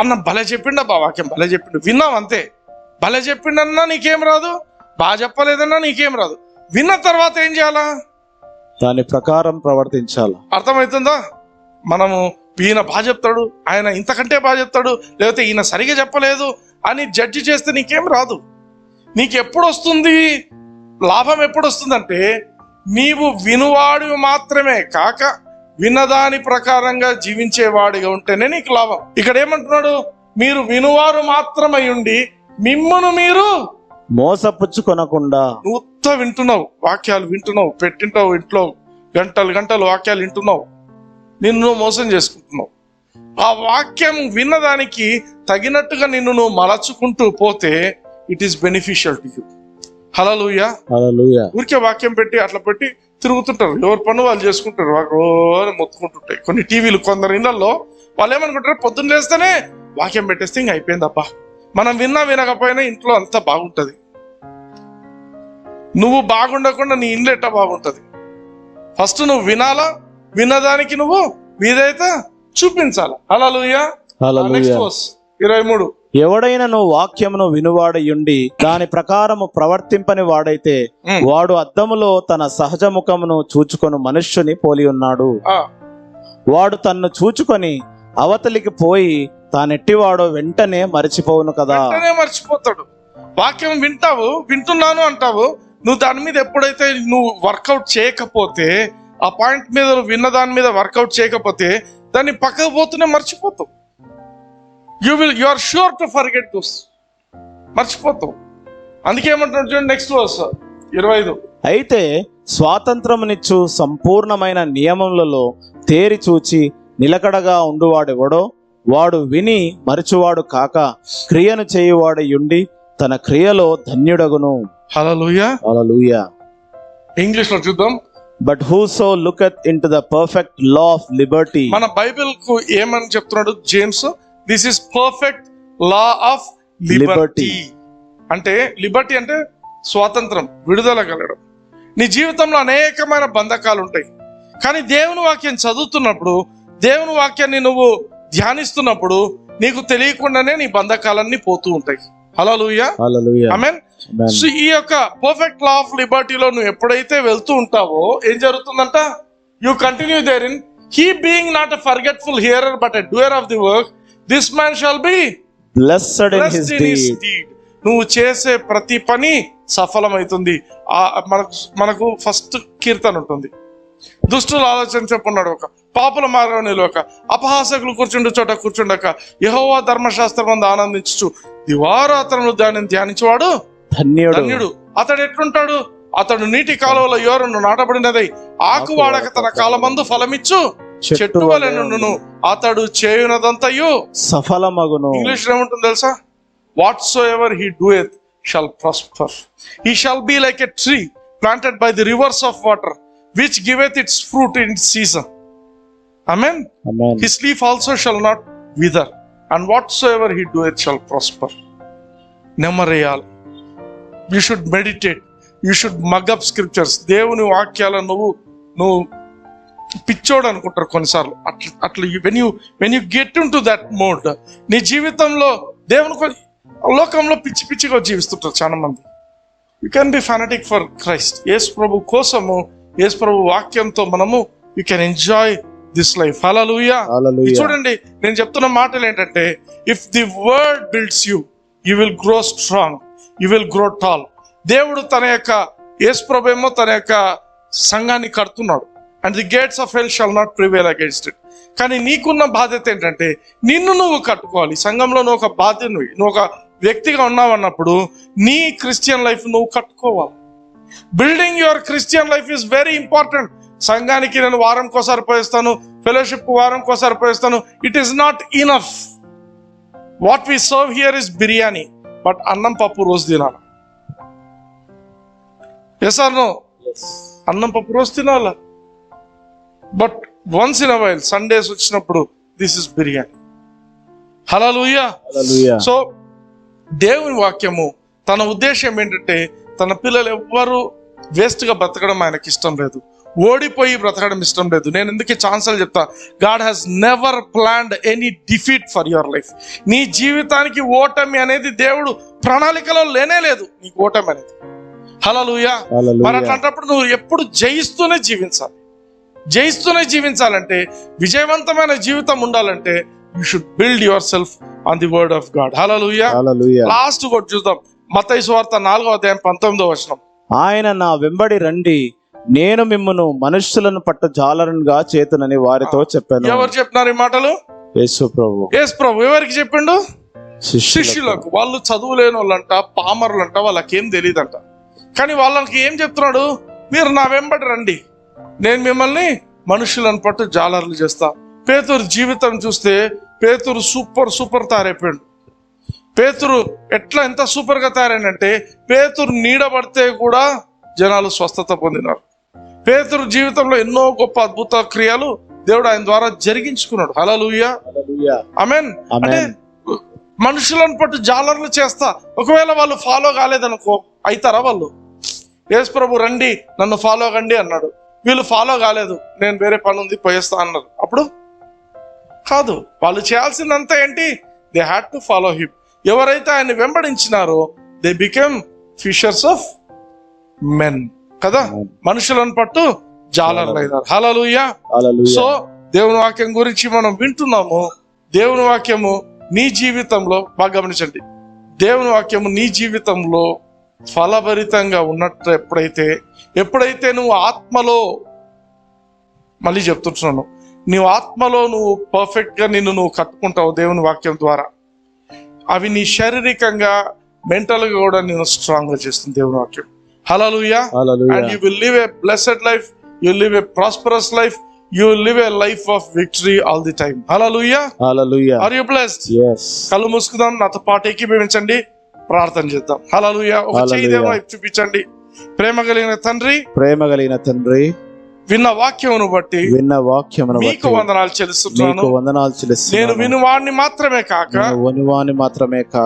అన్న భలే చెప్పిండు, అబ్బా వాక్యం భలే చెప్పిండు, విన్నాం అంతే. భలే చెప్పిండన్నా నీకేం రాదు, బాగా చెప్పలేదన్నా నీకేం రాదు. విన్న తర్వాత ఏం చేయాలా? దాని ప్రకారం ప్రవర్తించాలి. అర్థమవుతుందా? మనము ఈయన బాగా చెప్తాడు, ఆయన ఇంతకంటే బాగా చెప్తాడు, లేకపోతే ఈయన సరిగా చెప్పలేదు అని జడ్జి చేస్తే నీకేం రాదు. నీకు ఎప్పుడు వస్తుంది లాభం? ఎప్పుడు వస్తుందంటే నీవు వినువాడు మాత్రమే కాక విన్నదాని ప్రకారంగా జీవించేవాడిగా ఉంటేనే నీకు లాభం. ఇక్కడ ఏమంటున్నాడు? మీరు వినువారు మాత్రమై ఉండి మిమ్మును మీరు మోసపుచ్చుకొనకుండా. నువ్వు వింటున్నావు, వాక్యాలు వింటున్నావు, పెట్టింటావు ఇంట్లో గంటలు గంటలు వాక్యాలు వింటున్నావు, నిన్ను నువ్వు మోసం చేసుకుంటున్నావు. ఆ వాక్యం విన్నదానికి తగినట్టుగా నిన్ను నువ్వు మలచుకుంటూ పోతే it is beneficial to you. Hallelujah. ఊరికే వాక్యం పెట్టి అట్లా పెట్టి తిరుగుతుంటారు, ఎవరి పని వాళ్ళు చేసుకుంటారు, వాళ్ళు మొత్తుకుంటుంటాయి. కొన్ని టీవీలు కొందరు ఇళ్లలో వాళ్ళు ఏమనుకుంటారు, పొద్దున్న లేస్తేనే వాక్యం పెట్టేస్తే ఇంక అయిపోయిందబ్బా. మనం విన్నా వినకపోయినా ఇంట్లో అంతా బాగుంటది. నువ్వు బాగుండకుండా నీ ఇంట్లో ఎట్టా బాగుంటది? ఫస్ట్ నువ్వు వినాలా, విన్నదానికి నువ్వు వీదైతే చూపించాలా. హల్లెలూయా. 23. ఎవడైనా నువ్వు వాక్యమును వినువాడయుండి దాని ప్రకారము ప్రవర్తింపని వాడైతే వాడు అద్దములో తన సహజ ముఖమును చూచుకొని మనుష్యుని పోలి ఉన్నాడు. వాడు తన్ను చూచుకొని అవతలికి పోయి తానెట్టివాడో వెంటనే మరిచిపోవును కదా. మర్చిపోతాడు. వాక్యం వింటావు, వింటున్నాను అంటావు, నువ్వు దాని మీద ఎప్పుడైతే నువ్వు వర్కౌట్ చేయకపోతే, ఆ పాయింట్ మీద విన్న దాని మీద వర్కౌట్ చేయకపోతే దాన్ని పక్కకు పోతూనే మర్చిపోతావు. You are sure to forget those. మర్చిపోతావు. అందుకే ఏమంటున్నాడు చూడండి, నెక్స్ట్ వర్స్ 25. అయితే స్వాతంత్రమునిచ్చు సంపూర్ణమైన నియమములలో తేరి చూచి నిలకడగా ఉండువాడెవడో వాడు విని మరచువాడు కాక క్రియను చేయువాడయుండి తన క్రియలో ధన్యుడగును. హల్లెలూయా. హల్లెలూయా. ఇంగ్లీష్ లో చూద్దాం. But whoso looketh into the perfect law of liberty. మన బైబిల్ కు ఏమని చెప్తున్నాడు James? This is perfect law of Liberty. అంటే లిబర్టీ అంటే స్వాతంత్రం, విడుదల కలగడం. నీ జీవితంలో అనేకమైన బంధకాలు ఉంటాయి, కానీ దేవుని వాక్యం చదువుతున్నప్పుడు, దేవుని వాక్యాన్ని నువ్వు ధ్యానిస్తున్నప్పుడు నీకు తెలియకుండానే నీ బంధకాలన్నీ పోతూ ఉంటాయి. హల్లెలూయా. ఆమేన్. సో ఈ యొక్క పర్ఫెక్ట్ లా ఆఫ్ లిబర్టీలో నువ్వు ఎప్పుడైతే వెళ్తూ ఉంటావో ఏం జరుగుతుందంట? You continue there in he being not a forgetful hearer but a doer of the work, this man shall be blessed in his deed. నువ్వు చేసే ప్రతి పని సఫలమవుతుంది. మనకు ఫస్ట్ కీర్తన ఉంటుంది, దుష్టులు ఆలోచన చెప్పున్నాడు ఒక, పాపుల మార్గం నిలవక, అపహాసకులు కూర్చుండు చోట కూర్చుండక, యెహోవా ధర్మశాస్త్రం ఆనందించు దివారాత్రములు ధ్యానించేవాడు ధన్యుడు. అతడు ఎట్లుంటాడు? అతడు నీటి కాలువల యోరను నాటబడినదై ఆకు వాడక తన కాలమందు ఫలమిచ్చు చెట్టు వలె నుండును, అతడు చేయునదంతయు సఫలమగును. ఇంగ్లీష్ ఏముంటుంది తెలుసా? Whatsoever he doeth shall prosper. He shall be like a tree planted by the rivers of water which giveth its fruit in season. Amen. His leaf also shall not wither, and whatsoever he doeth shall prosper. Nemarayal. You should meditate. You should mug up scriptures. దేవుని వాక్యాలను నువ్వు పిచ్చోడు అనుకుంటారు కొన్నిసార్లు. అట్లా when you get into that mode, నీ జీవితంలో దేవుని లోకంలో పిచ్చి పిచ్చిగా జీవిస్తుంటారు చాలా మంది. You can be fanatic for Christ. యేసు ప్రభు కోసము, యేసు ప్రభు వాక్యంతో మనము you can enjoy this life. Hallelujah. చూడండి, నేను చెప్తున్న మాటలు ఏంటంటే, if the word builds you, you will grow strong, you will grow tall. దేవుడు తన యొక్క యేసు ప్రభు ఏమో తన యొక్క సంఘాన్ని కడుతున్నాడు, and the gates of hell shall not prevail against it. కానీ నీకున్న బాధ్యత ఏంటంటే నిన్ను నువ్వు కట్టుకోవాలి. సంఘంలో నువ్వు ఒక బాధ్యతను, నువ్వు ఒక వ్యక్తిగా ఉన్నావు అన్నప్పుడు నీ క్రిస్టియన్ లైఫ్ నువ్వు కట్టుకోవాలి. Building your Christian life is very important. సంఘానికి నేను వారంకోసారి పోయిస్తాను, ఫెలోషిప్ వారంకోసారి పోయిస్తాను, it is not enough. What we serve here is biryani, but అన్నం పప్పు రోజు తినాలి. Yes or no? అన్నం పప్పు రోజు తినాలా, but once in a while Sundays వచ్చినప్పుడు this is biryani. Hallelujah. So దేవుని వాక్యము తన ఉద్దేశం ఏంటంటే, తన పిల్లలు ఎవ్వరు వేస్ట్ గా బ్రతకడం ఆయనకి ఇష్టం లేదు, ఓడిపోయి బ్రతకడం ఇష్టం లేదు. నేను ఎందుకు ఛాన్సులు చెప్తా, God has never planned any defeat for your life. నీ జీవితానికి ఓటమి అనేది దేవుడు ప్రణాళికలో లేనే లేదు, నీకు ఓటమి అనేది. హల్లెలూయా. మరి అట్లాంటప్పుడు నువ్వు ఎప్పుడు జయిస్తూనే జీవించాలి. జయిస్తూనే జీవించాలంటే, విజయవంతమైన జీవితం ఉండాలంటే you should build yourself on the word of God. Hallelujah. Last కూడా చూద్దాం, మత్తయి సువార్త 4:19. ఆయన నా వెంబడి రండి, నేను మిమ్మును మనుష్యులను పట్ట జాలరునిగా చేతునని వారితో చెప్పాను. ఎవరు చెప్పినారు ఈ మాటలు? యేసు ప్రభు. యేసు ప్రభు ఎవరికి చెప్పిండు? శిష్యులకు. వాళ్ళు చదువులేని వాళ్ళంట, పామరులంట, వాళ్ళకేం తెలియదంట. కానీ వాళ్ళకి ఏం చెప్తున్నాడు? మీరు నా వెంబడి రండి, నేను మిమ్మల్ని మనుషులను పట్టు జాలర్లు చేస్తా. పేతురు జీవితం చూస్తే పేతురు సూపర్ తయారైపోయాడు. పేతురు ఎంత సూపర్ గా తయారైనంటే, పేతురు నీడబడితే కూడా జనాలు స్వస్థత పొందినారు. పేతురు జీవితంలో ఎన్నో గొప్ప అద్భుత క్రియలు దేవుడు ఆయన ద్వారా జరిగించుకున్నాడు. హల్లెలూయా, ఆమేన్. అంటే మనుషులను పట్టు జాలర్లు చేస్తా. ఒకవేళ వాళ్ళు ఫాలో కాలేదనుకో, అవుతారా వాళ్ళు? యేసు ప్రభు రండి నన్ను ఫాలో కండి అన్నాడు, వీళ్ళు ఫాలో కాలేదు, నేను వేరే పని ఉంది పోయేస్తా అన్నారు. అప్పుడు కాదు, వాళ్ళు చేయాల్సిందంతా ఏంటి? They had to follow him. ఎవరైతే ఆయన వెంబడించినారో they became fishers of men కదా, మనుషులను పట్టు జాలర్లు అయినారు. హల్లెలూయా. సో దేవుని వాక్యం గురించి మనం వింటున్నాము. దేవుని వాక్యము నీ జీవితంలో బాగా గమనించండి, దేవుని వాక్యము నీ జీవితంలో ఫలభరితంగా ఉన్నట్టు ఎప్పుడైతే నువ్వు ఆత్మలో, మళ్ళీ చెప్తున్నాను, నువ్వు ఆత్మలో నువ్వు పర్ఫెక్ట్ గా నువ్వు కట్టుకుంటావు దేవుని వాక్యం ద్వారా, అవి నీ శారీరకంగా మెంటల్ గా కూడా నేను స్ట్రాంగ్ గా చేస్తుంది దేవుని వాక్యం. Hallelujah. And you will live a blessed life, you live a prosperous life, you will live a life of victory all the time. Hallelujah. Are you blessed? Yes. కళ్ళు మూసుకుందాం, నాతో పాటు ఏకీభవించండి, ప్రార్థన చేద్దాం. హల్లెలూయా. ఒక చేయి దేవుని వైపు చూపించండి. ప్రేమ కలిగిన తండ్రి, విన్న వాక్యమును బట్టి మీకు వందనాలు చెల్లిస్తున్నాను. నేను వినువాణ్ణి మాత్రమే కాక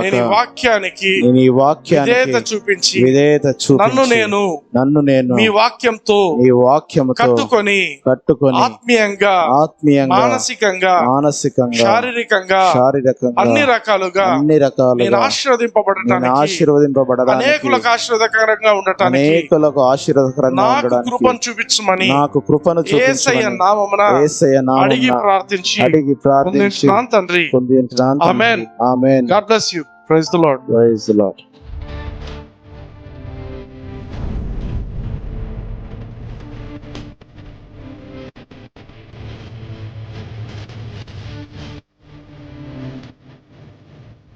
నేను ఈ వాక్యానికి విధేయత చూపించి నన్ను నేను మీ వాక్యంతో కట్టుకొని ఆత్మీయంగా మానసికంగా శారీరకంగా అన్ని రకాలుగా నేను ఆశీర్వదింపబడటానికి అనేకులకు ఆశీర్వాదకరంగా ఉండటానికి నాకు కృపను చూపించమని కృపను యేసయ్య నామమున అడిగి ప్రార్థించి తండ్రి. Amen. God bless you. Praise the lord.